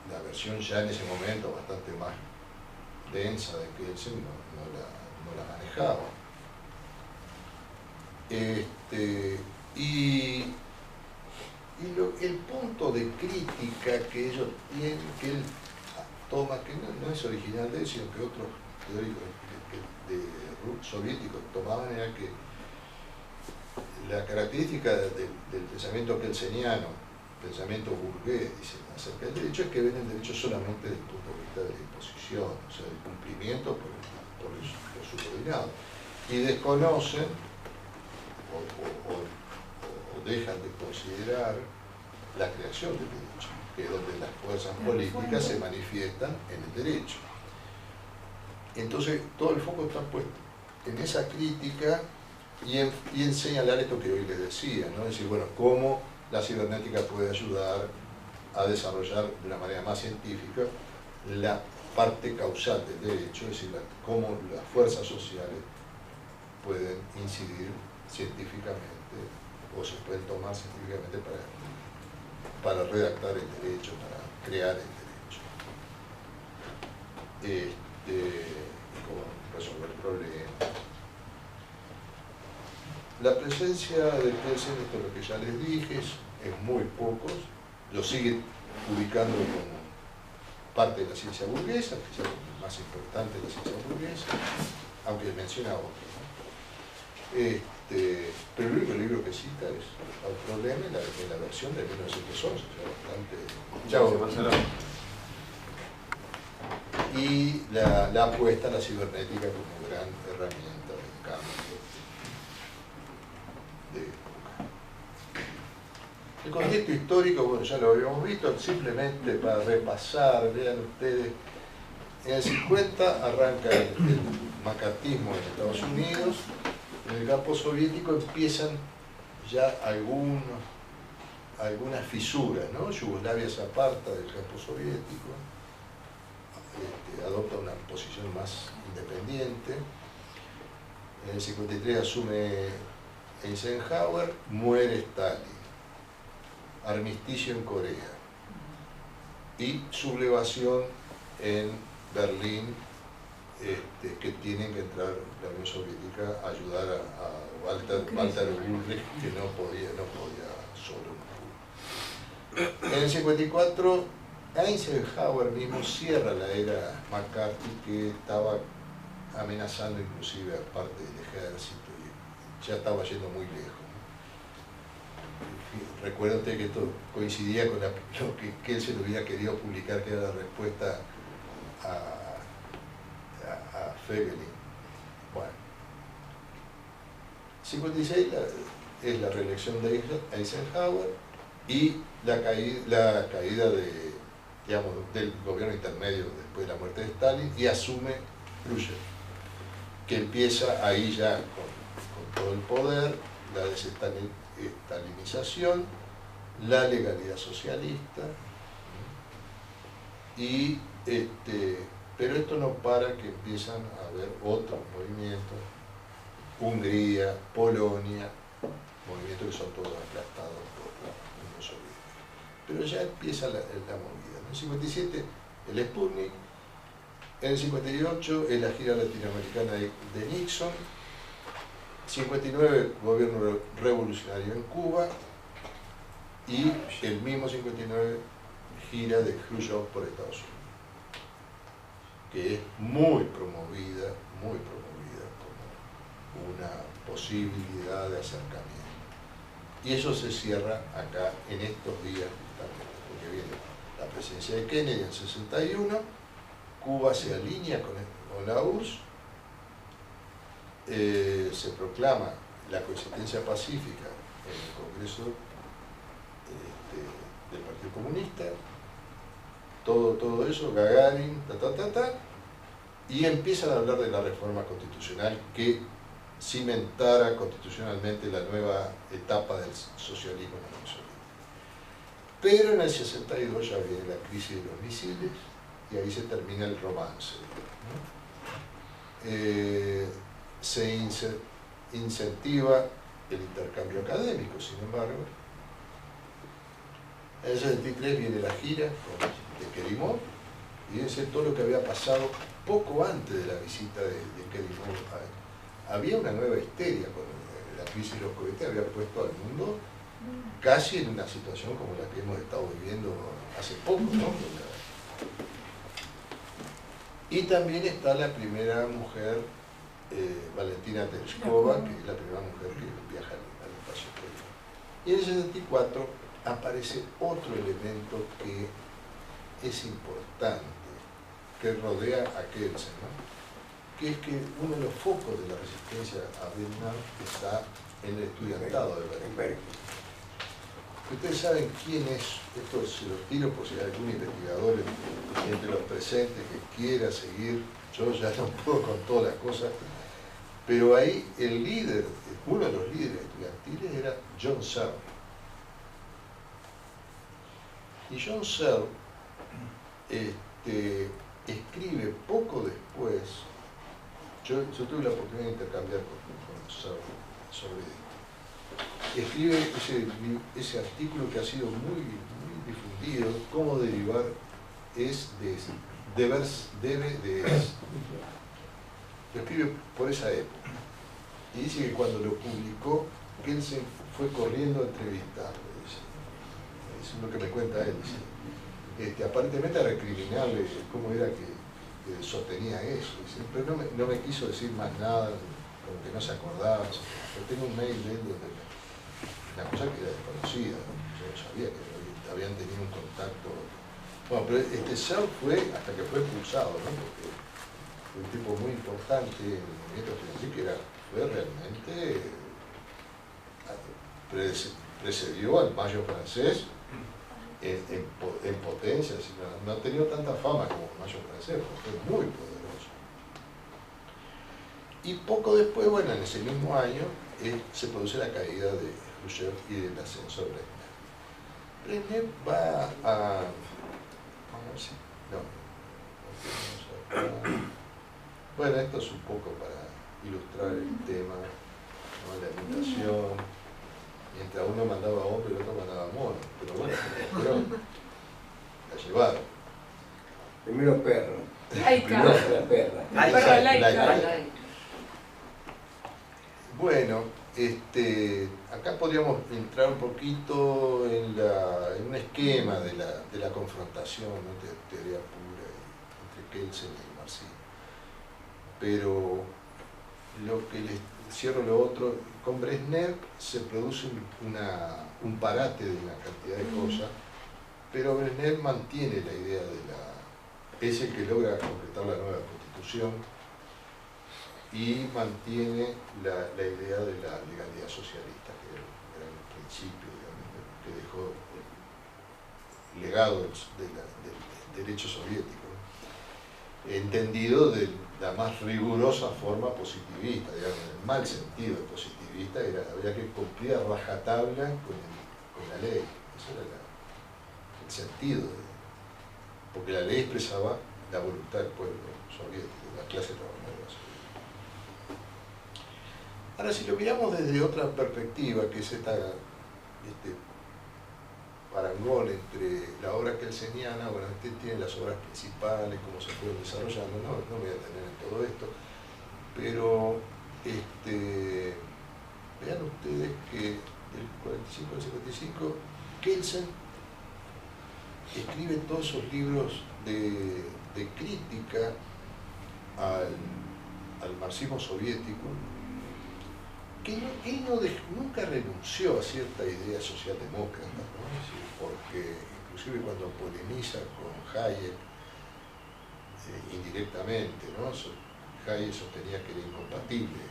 la versión ya en ese momento bastante más densa de Kelsen no la manejaba. El punto de crítica que ellos tienen, que él toma, que no es original de él, sino que otros teóricos soviéticos tomaban, era que la característica del pensamiento kelseniano, pensamiento burgués, dicen, acerca del derecho, es que ven el derecho solamente desde el punto de vista de la imposición, o sea, del cumplimiento por los subordinados, y desconocen o dejan de considerar la creación del derecho, que es donde las fuerzas políticas se manifiestan en el derecho. Entonces, todo el foco está puesto en esa crítica y en señalar esto que hoy les decía, ¿no? Es decir, bueno, cómo la cibernética puede ayudar a desarrollar de una manera más científica la parte causal del derecho, es decir, cómo las fuerzas sociales pueden incidir científicamente o se pueden tomar científicamente para redactar el derecho, para crear el derecho. Cómo resolver problemas. La presencia de Kelsen, esto es lo que ya les dije, es muy pocos, lo siguen ubicando como parte de la ciencia burguesa, quizás lo más importante de la ciencia burguesa, aunque menciona otro, ¿no? Pero el único libro que cita es el problema en la versión de 1911, o sea, bastante... Y la apuesta a la cibernética como gran herramienta de cambio de época. El contexto histórico, bueno, ya lo habíamos visto, simplemente para repasar, vean ustedes, en el 50 arranca el macartismo en Estados Unidos, en el campo soviético empiezan ya algunas fisuras, ¿no? Yugoslavia se aparta del campo soviético, adopta una posición más independiente. En el 53 asume Eisenhower, muere Stalin, armisticio en Corea y sublevación en Berlín, que tienen que entrar la Unión Soviética a ayudar a Walter Ulrich, que no podía solo. En el 54 Eisenhower mismo cierra la era McCarthy, que estaba amenazando inclusive a parte del ejército y ya estaba yendo muy lejos. Recuerda usted que esto coincidía con lo que él se lo hubiera querido publicar, que era la respuesta a Fegelein. Bueno, 56 es la reelección de Eisenhower y la caída del gobierno intermedio después de la muerte de Stalin, y asume Khrushchev, que empieza ahí ya con todo el poder, la desestalinización, la legalidad socialista, y pero esto no para que empiezan a haber otros movimientos, Hungría, Polonia, movimientos que son todos aplastados por la Unión Soviética. Pero ya empieza la movida. En el 57 el Sputnik, en el 58 es la gira latinoamericana de Nixon, 59 gobierno revolucionario en Cuba, y el mismo 59 gira de Khrushchev por Estados Unidos, que es muy promovida como una posibilidad de acercamiento. Y eso se cierra acá en estos días justamente, porque viene la presidencia de Kennedy en 61, Cuba se alinea con la URSS, se proclama la coexistencia pacífica en el Congreso del Partido Comunista, todo eso, Gagarin, y empiezan a hablar de la reforma constitucional que cimentara constitucionalmente la nueva etapa del socialismo en la Unión Soviética. Pero en el 62 ya viene la crisis de los misiles y ahí se termina el romance, ¿no? Se incentiva el intercambio académico, sin embargo. En el 73 viene la gira de Kerimov, y fíjense todo lo que había pasado poco antes de la visita de Kerimov. Había una nueva histeria con la crisis de los cohetes, había puesto al mundo casi en una situación como la que hemos estado viviendo hace poco, ¿no? Y también está la primera mujer, Valentina Tereshkova, que es la primera mujer que viaja al espacio exterior. Y en el 74 aparece otro elemento que es importante, que rodea a Kelsen, ¿no? Que es que uno de los focos de la resistencia a Vietnam está en el estudiantado de Berlín. Ustedes saben quién es, esto se los tiro por si hay algún investigador entre los presentes que quiera seguir, yo ya no puedo con todas las cosas, pero ahí el líder, uno de los líderes estudiantiles era John Searle. Y John Searle escribe poco después, yo tuve la oportunidad de intercambiar con Searle sobre esto. Escribe ese artículo que ha sido muy difundido, cómo derivar es de debe de es. Lo escribe por esa época. Y dice que cuando lo publicó, Kelsen fue corriendo a entrevistarlo. Eso es lo que me cuenta él. Dice. Aparentemente a recriminarle cómo era que sostenía eso. Dice, pero no me quiso decir más nada, como que no se acordaba. Yo tengo un mail de él donde la cosa que era desconocida, yo no sabía que habían tenido un contacto. Bueno, pero Searle fue hasta que fue expulsado, ¿no? Porque fue un tipo muy importante en el movimiento estudiantil, que fue realmente precedió al Mayo francés en potencia, no ha tenido tanta fama como el Mayo francés, fue muy poderoso. Y poco después, bueno, en ese mismo año, se produce la caída de Khrushchev y el ascenso de Brezhnev. Brezhnev va a... Vamos a ver si... Bueno, esto es un poco para ilustrar el tema, ¿no? La imitación. Mientras uno mandaba hombre y el otro mandaba mono. Pero bueno, la llevaron. Primero perro. Laika. La perra. Perro laica. Bueno, acá podríamos entrar un poquito en un esquema de la confrontación, ¿no? De teoría pura entre Kelsen y el marxismo. Pero lo que les cierro lo otro, con Brezhnev se produce un parate de una cantidad de cosas, pero Brezhnev mantiene la idea es el que logra completar la nueva constitución y mantiene la idea de la legalidad socialista, que era el principio, digamos, que dejó legado del derecho soviético, ¿no? Entendido de la más rigurosa forma positivista, digamos, en el mal sentido de positivista, había que cumplir a rajatabla con la ley. Eso era el sentido, porque la ley expresaba la voluntad del pueblo soviético, de la clase trabajadora soviética. Ahora, si lo miramos desde otra perspectiva, que es este parangón entre la obra kelseniana, bueno, tiene las obras principales, cómo se fueron desarrollando, no me voy a detener en todo esto, pero vean ustedes que del 45 al 55, Kelsen escribe todos esos libros de crítica al marxismo soviético, que él nunca renunció a cierta idea socialdemócrata, ¿no? Sí, porque inclusive cuando polemiza con Hayek, indirectamente, ¿no? Hayek sostenía que era incompatible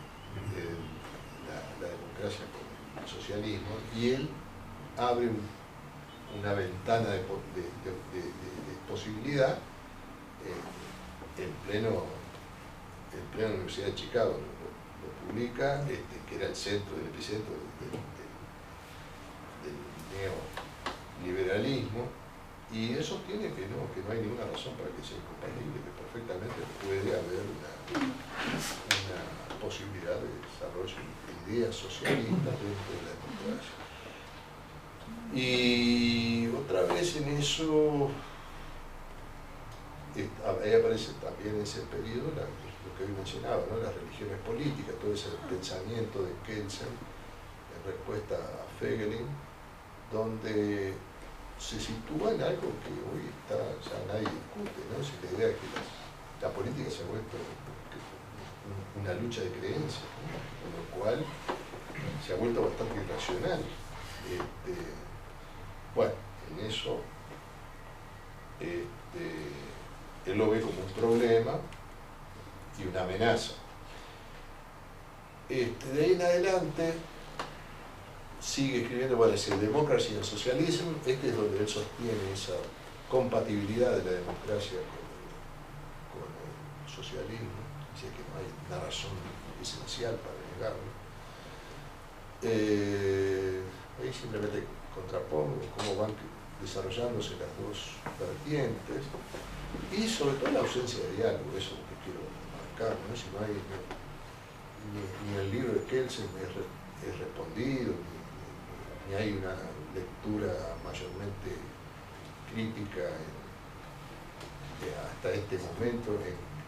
la democracia con el socialismo, y él abre una ventana de posibilidad en plena Universidad de Chicago. Lo publica, que era el centro, el epicentro del neoliberalismo, y él sostiene que no hay ninguna razón para que sea incompatible, que perfectamente puede haber una posibilidad de desarrollo de ideas socialistas dentro de la democracia. Y otra vez en eso, ahí aparece también en ese periodo lo que hoy mencionaba, ¿no? Las religiones políticas, todo ese pensamiento de Kelsen en respuesta a Feigelin, donde se sitúa en algo que hoy ya nadie discute, ¿no? Si la idea es que la política se ha vuelto una lucha de creencias, ¿no? Con lo cual se ha vuelto bastante irracional. Bueno, en eso él lo ve como un problema y una amenaza. De ahí en adelante sigue escribiendo, bueno, es el Democracy and Socialism, es donde él sostiene esa compatibilidad de la democracia con el socialismo, así que no hay una razón esencial para negarlo. Ahí simplemente contrapongo cómo van desarrollándose las dos vertientes y sobre todo la ausencia de diálogo, eso es lo que quiero marcar, ¿no? Si no hay ni el libro de Kelsen es respondido, ni hay una lectura mayormente crítica hasta este momento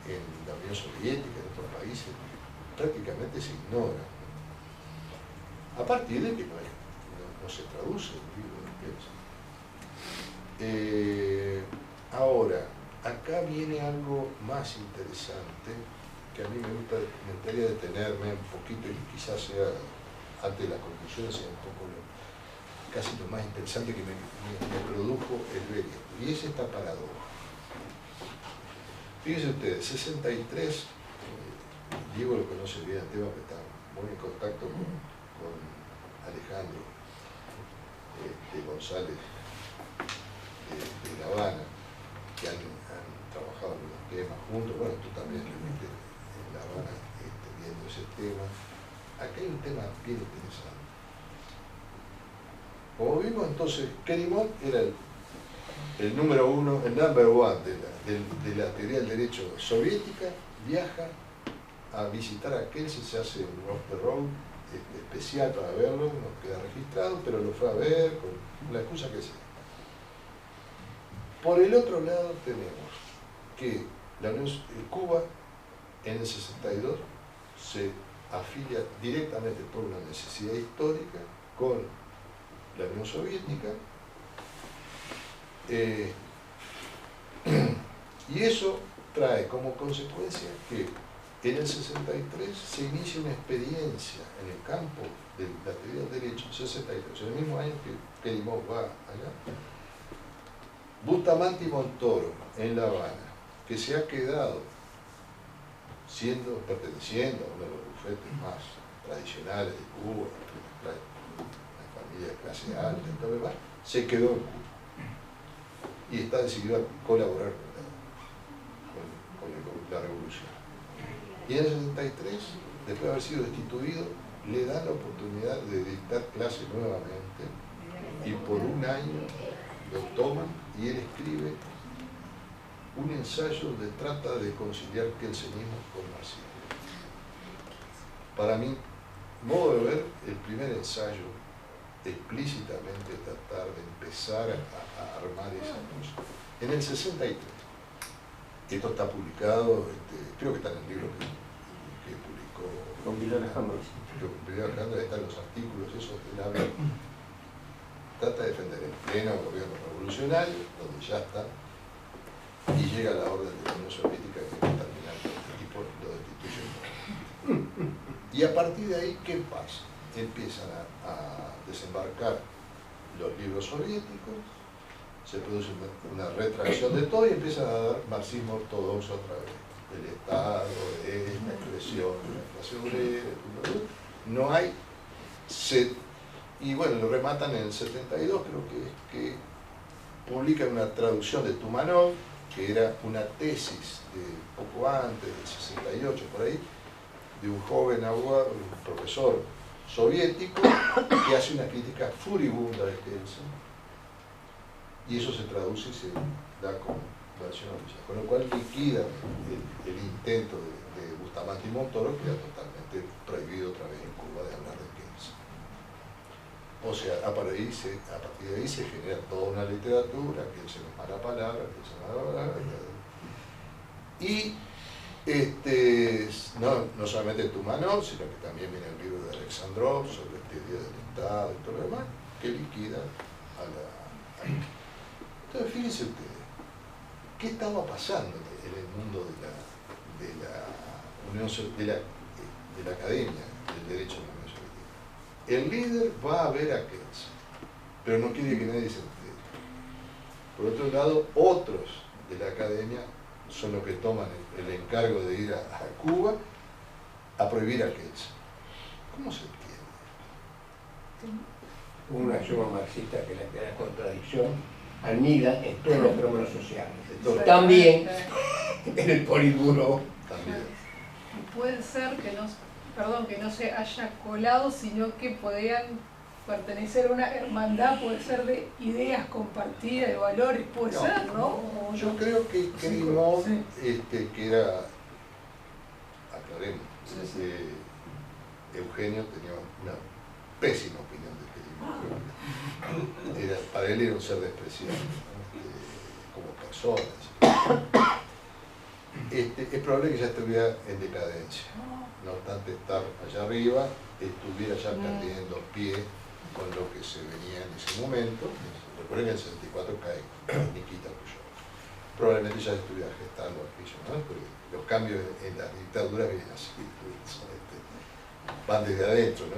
en la Unión Soviética, en otros países, prácticamente se ignora, ¿no? A partir de que no se traduce el libro de Kelsen. Ahora, acá viene algo más interesante que a mí me gustaría detenerme un poquito y quizás sea, antes de la conclusión, sea un poco casi lo más interesante que me produjo el ver esto, y es esta paradoja. Fíjense ustedes, 63, Diego lo conoce bien, el tema que está muy en contacto con Alejandro. González de La Habana, que han trabajado en los temas juntos. Bueno, tú también estuviste en La Habana viendo ese tema. Acá hay un tema bien interesante. Como vimos, entonces, Querimón era el número uno, el number one de la teoría del derecho soviética. Viaja a visitar a Kelsen, se hace un off the road especial para verlo, no queda registrado, pero lo fue a ver con la excusa que sea. Por el otro lado tenemos que Cuba en el 62 se afilia directamente por una necesidad histórica con la Unión Soviética, y eso trae como consecuencia que en el 63 se inicia una experiencia en el campo de la teoría del derecho, 63, en el mismo año que Querimón va allá. Bustamante y Montoro en La Habana, que se ha quedado perteneciendo a uno de los bufetes más tradicionales de Cuba, una familia de clase alta y todo lo demás, se quedó en Cuba y está decidido a colaborar con la revolución. Y en el 63, después de haber sido destituido, le dan la oportunidad de dictar clases nuevamente y por un año lo toman y él escribe un ensayo donde trata de conciliar kelsenismo con marxismo. Para mi modo de ver, el primer ensayo explícitamente tratar de empezar a armar esa cosa. En el 63, esto está publicado, creo que está en el libro que publicó Don Pilar Alejandro. Alejandro, ahí están los artículos, eso él habla, trata de defender en pleno el gobierno revolucionario, donde ya está, y llega la orden de la Unión Soviética que va a terminar con este tipo, lo destituyen. Y a partir de ahí, ¿qué pasa? Empiezan a desembarcar los libros soviéticos, se produce una retracción de todo y empiezan a dar marxismo ortodoxo otra vez. El Estado, la expresión de la clase obrera, no hay... y bueno, lo rematan en el 72, creo que publican una traducción de Tumanov, que era una tesis de poco antes, del 68, por ahí, de un joven abogado, un profesor soviético, que hace una crítica furibunda de Kelsen, y eso se traduce y se da como versión oficial, con lo cual liquida el intento de Bustamante y Montoro, que era totalmente prohibido otra vez en Cuba de hablar de Kelsen. O sea, a partir de ahí se genera toda una literatura, Kelsen es mala palabra, Kelsen es mala palabra, y no solamente Tumanov, sino que también viene el libro de Alexandrov sobre el teoría del Estado y todo lo demás, que liquida a la... Entonces, fíjense ustedes, ¿qué estaba pasando en el mundo de la academia del derecho de la Unión Soviética? El líder va a ver a Kelsen, pero no quiere que nadie se entere. Por otro lado, otros de la academia son los que toman el encargo de ir a Cuba a prohibir a Kelsen. ¿Cómo se entiende? Una axioma marxista que la contradicción anida en todos los fenómenos sociales. Entonces, también en el Politburo. También. Puede ser que no se haya colado, sino que podían pertenecer a una hermandad, puede ser de ideas compartidas, de valores, puede ser, ¿no? Yo creo que Querimón, que era, aclaremos, Eugenio tenía una pésima opinión de Querimón. Para él era un ser despreciable, como persona. Es probable que ya estuviera en decadencia. No obstante estar allá arriba, estuviera ya perdiendo pie con lo que se venía en ese momento. Recuerden que en el 64 cae Nikita Khrushchev. Probablemente ya estuviera gestando aquello, ¿no? Porque los cambios en las dictaduras vienen así, van desde adentro, ¿no?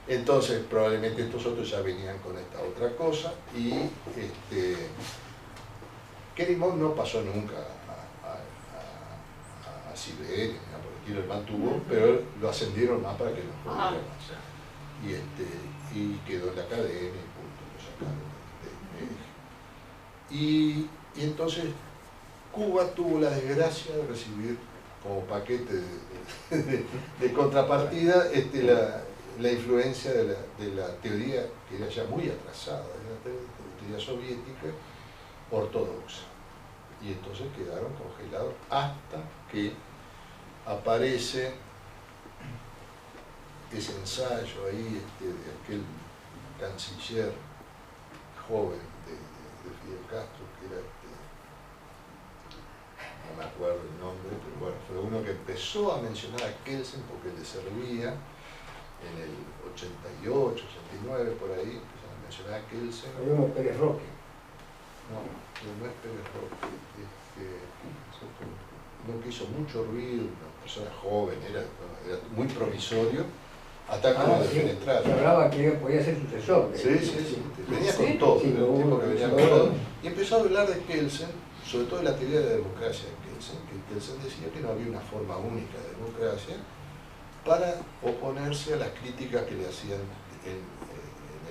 Entonces probablemente estos otros ya venían con esta otra cosa y Querimón no pasó nunca a Siberia, por el estilo, él mantuvo, pero lo ascendieron más para que no pudiera más. y quedó en la academia y punto, lo sacaron de eje. Y entonces Cuba tuvo la desgracia de recibir como paquete de contrapartida la influencia de la teoría que era ya muy atrasada, de la teoría soviética ortodoxa. Y entonces quedaron congelados hasta que aparece ese ensayo ahí de aquel canciller joven de Fidel Castro, que era no me acuerdo el nombre, pero bueno, fue uno que empezó a mencionar a Kelsen porque le servía en el 88, 89, por ahí, empezaron a mencionar a Kelsen. Hay uno Pérez Roque. No es Pérez Roque, uno que hizo mucho ruido, una persona joven, era muy provisorio, hasta como defenestrar. Se hablaba que podía ser sucesor. Sí, venía con todo, sí, era un tipo que venía con todo. Y empezó a hablar de Kelsen, sobre todo de la teoría de la democracia de Kelsen, que Kelsen decía que no había una forma única de democracia para oponerse a las críticas que le hacían en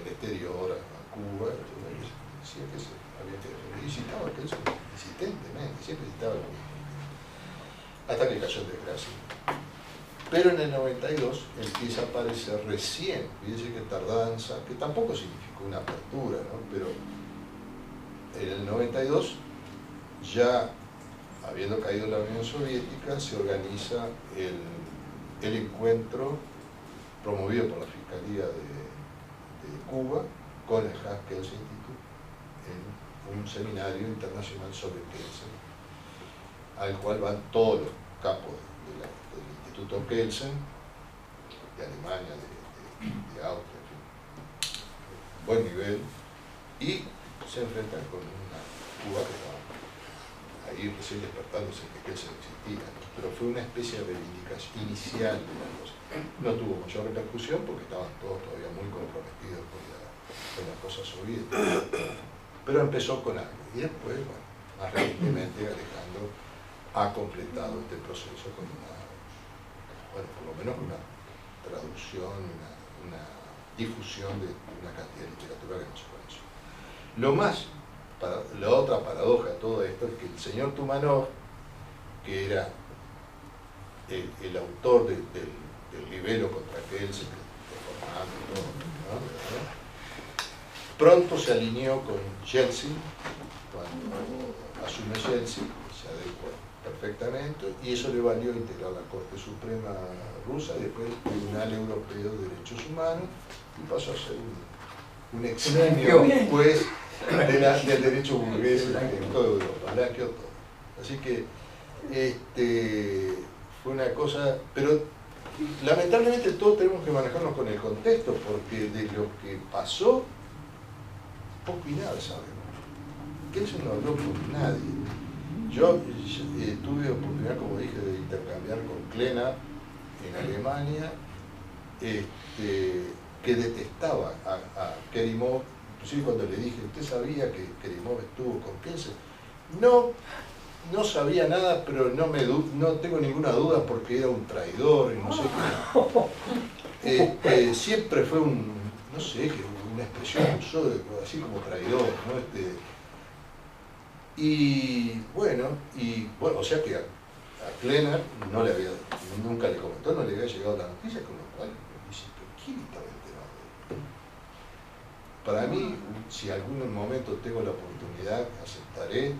el exterior, a Cuba, decía que había que defender. Y citaba a Kelsen insistentemente, siempre citaba lo mismo. Hasta que cayó en desgracia. Pero en el 92 empieza a aparecer recién, fíjense que tardanza, que tampoco significó una apertura, ¿no? Pero en el 92, ya habiendo caído la Unión Soviética, se organiza el encuentro promovido por la Fiscalía de Cuba con el Hans-Kelsen Institute en un seminario internacional sobre Kelsen, al cual van todos los capos del Instituto Kelsen, de Alemania, de Austria, en fin, buen nivel, y se enfrentan con una Cuba que estaba ahí recién despertándose que Kelsen existía, ¿no? Pero fue una especie de reivindicación inicial de la cosa. No tuvo mayor repercusión porque estaban todos todavía muy comprometidos con la cosa soviética, pero empezó con algo, y después, bueno, más recientemente Alejandro ha completado este proceso con por lo menos una traducción, una difusión de una cantidad de literatura que no se conoce. La otra paradoja de todo esto es que el señor Tumanov, que era el autor del libelo contra Kelsen, reformando y todo, ¿no? Pronto se alineó con Yeltsin, cuando asume Yeltsin, se adecuó perfectamente, y eso le valió integrar la Corte Suprema rusa y después el Tribunal Europeo de Derechos Humanos, y pasó a ser un eximio juez del derecho burgués en toda Europa, blanqueó todo. Así que fue una cosa, pero lamentablemente todos tenemos que manejarnos con el contexto, porque de lo que pasó, poco y nada sabemos. Kelsen no habló con nadie. Yo tuve oportunidad, como dije, de intercambiar con Klena en Alemania, que detestaba a Kerimov. Inclusive cuando le dije, ¿usted sabía que Kerimov estuvo con Kelsen? No sabía nada, pero no tengo ninguna duda porque era un traidor y no sé qué. Siempre fue no sé, una expresión que usó así como traidor, ¿no? Y bueno, o sea que a Klena nunca le comentó, no le había llegado la noticia, con lo cual me dice, ¿pero quién estaba enterado de esto? Para mí, si algún momento tengo la oportunidad, aceptaré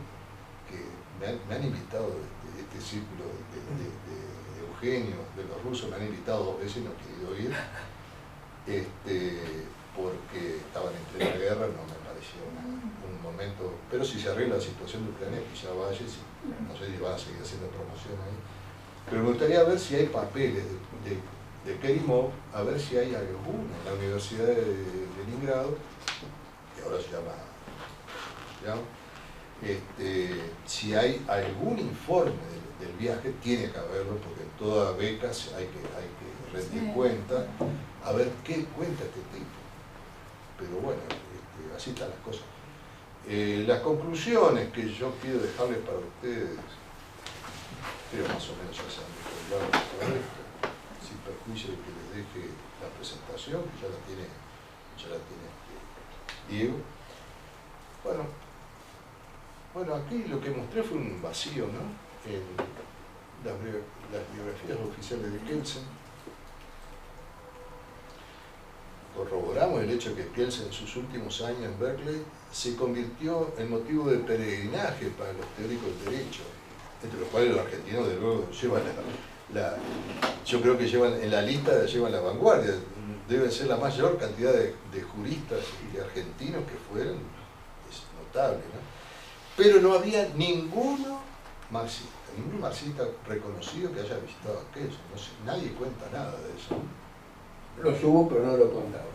que me han invitado de este círculo de Eugenio, de los rusos, me han invitado 2 veces y no he querido ir, porque estaban en plena guerra, no me pareció un momento, pero si se arregla la situación de Ucrania, quizá vaya, no sé si van a seguir haciendo promoción ahí. Pero me gustaría ver si hay papeles de Kerimov, a ver si hay alguno en la Universidad de Leningrado, que ahora se llama si hay algún informe del viaje, tiene que haberlo, porque en toda beca hay que rendir cuenta, a ver qué cuenta este tipo. Pero bueno, así están las cosas. Las conclusiones que yo quiero dejarles para ustedes, creo más o menos ya se han dicho sobre esto. Si perjuicio de que les deje la presentación, que ya la tiene Diego. Bueno, aquí lo que mostré fue un vacío, ¿no? En las biografías oficiales de Kelsen. Corroboramos el hecho de que Kelsen en sus últimos años en Berkeley se convirtió en motivo de peregrinaje para los teóricos del derecho, entre los cuales los argentinos de luego llevan yo creo que en la lista llevan la vanguardia. Debe ser la mayor cantidad de juristas y de argentinos que fueron, es notable, ¿no? Pero no había ningún marxista reconocido que haya visitado a Kelsen. No sé, nadie cuenta nada de eso. Los hubo, pero no lo contaban.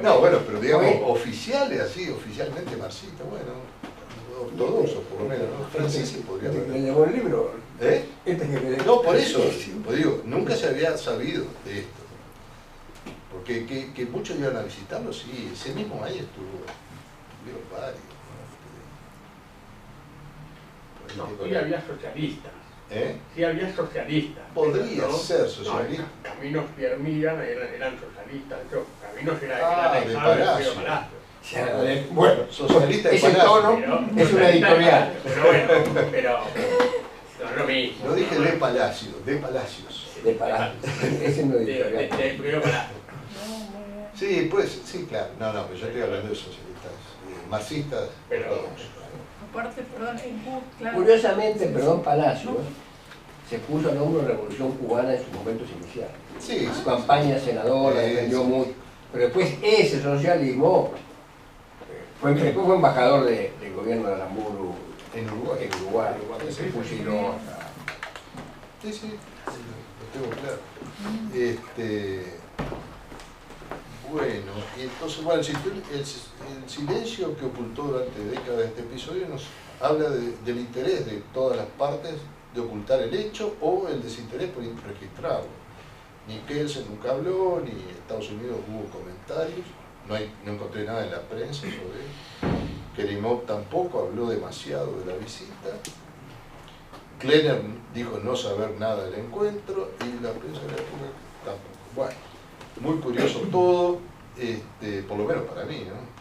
No, bueno, pero digamos, oficiales así, oficialmente marxistas, bueno, ortodoxos por lo menos, ¿no? Francisco podría haber. ¿Le llevó el libro? ¿Eh? No, por eso, Sí. pues digo, nunca se había sabido de esto. Porque que muchos iban a visitarlo, sí, ese mismo año estuvieron varios. No, sí había socialistas. ¿Eh? Sí había socialistas. Podría pero ser socialista. No, Caminos Piermira eran socialistas. Caminos era de Palacio. Bueno, Socialista de ese Palacio. tono es una editorial. Pero bueno, pero no es lo mismo. No dije de Palacio, de Palacios. De Palacio. Ese no es editorial. Primero Palacio. Sí, pues, sí, claro. No, pero yo estoy hablando de socialistas, marxistas, Pero- ortodoxos. Aparte, perdón, claro. Curiosamente, Palacios se puso al hombro de la Revolución Cubana en sus momentos iniciales. Sí, Su campaña senadora defendió sí. muy. Pero después ese socialismo después fue embajador del gobierno de Aramburu En Uruguay. en Uruguay, que se fusiló acá. Sí, lo tengo claro. Bueno, y entonces, bueno, el silencio que ocultó durante décadas este episodio nos habla del interés de todas las partes de ocultar el hecho o el desinterés por registrarlo. Ni Kelsen nunca habló, ni Estados Unidos hubo comentarios, no encontré nada en la prensa sobre él. Kerimov tampoco habló demasiado de la visita. Klenner dijo no saber nada del encuentro y la prensa de la época tampoco. Bueno, muy curioso todo, por lo menos para mí, ¿no?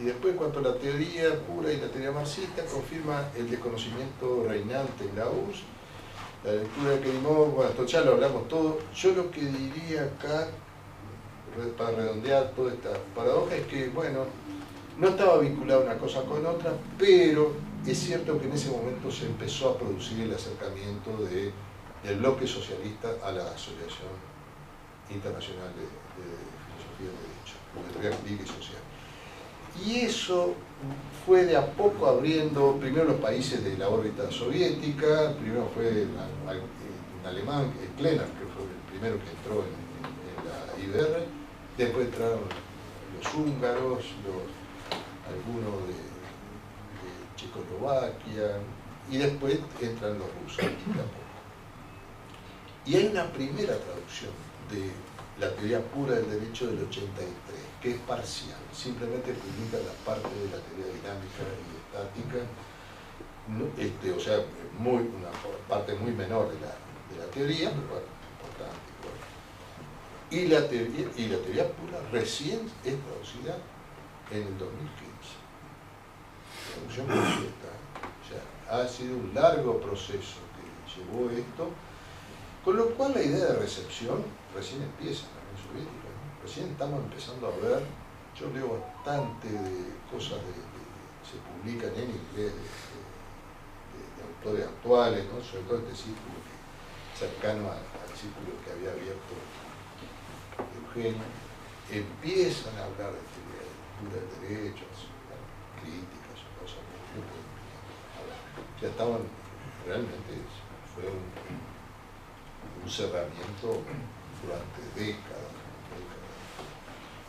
Y después, en cuanto a la teoría pura y la teoría marxista, confirma el desconocimiento reinante en la URSS, la lectura de Kerimov, bueno, esto ya lo hablamos todo. Yo lo que diría acá, para redondear toda esta paradoja, es que, bueno, no estaba vinculada una cosa con otra, pero es cierto que en ese momento se empezó a producir el acercamiento del bloque socialista a la Asociación Internacional de Filosofía del Derecho, de Teoría Jurídica y Social. Y eso fue de a poco abriendo primero los países de la órbita soviética, primero fue un alemán, Klenner, que fue el primero que entró en la IBR, después entraron los húngaros, algunos de Checoslovaquia, y después entran los rusos, de a poco. Y hay una primera traducción de la teoría pura del derecho del 83, que es parcial, simplemente publica la parte de la teoría dinámica y estática, o sea, una parte muy menor de la teoría, pero bueno, importante. Bueno. Y la teoría pura recién es traducida en el 2015. Traducción completa. O sea, ha sido un largo proceso que llevó esto, con lo cual la idea de recepción recién empieza en la Unión Soviética, ¿no? Recién estamos empezando a ver, yo leo bastante de cosas se publican en inglés de autores actuales, ¿no? Sobre todo este círculo cercano al círculo que había abierto Eugenio, empiezan a hablar de teoría pura del derecho, críticas, cosas que ya estaban, realmente fue un cerramiento durante décadas.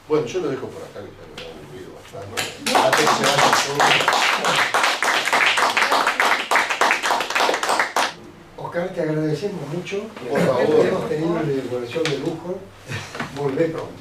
Bueno, yo lo dejo por acá, que ya lo he aburrido bastante. Antes que se vayan todos. Oscar, te agradecemos mucho. Por favor. Hemos tenido una decoración de lujo. Volvé pronto.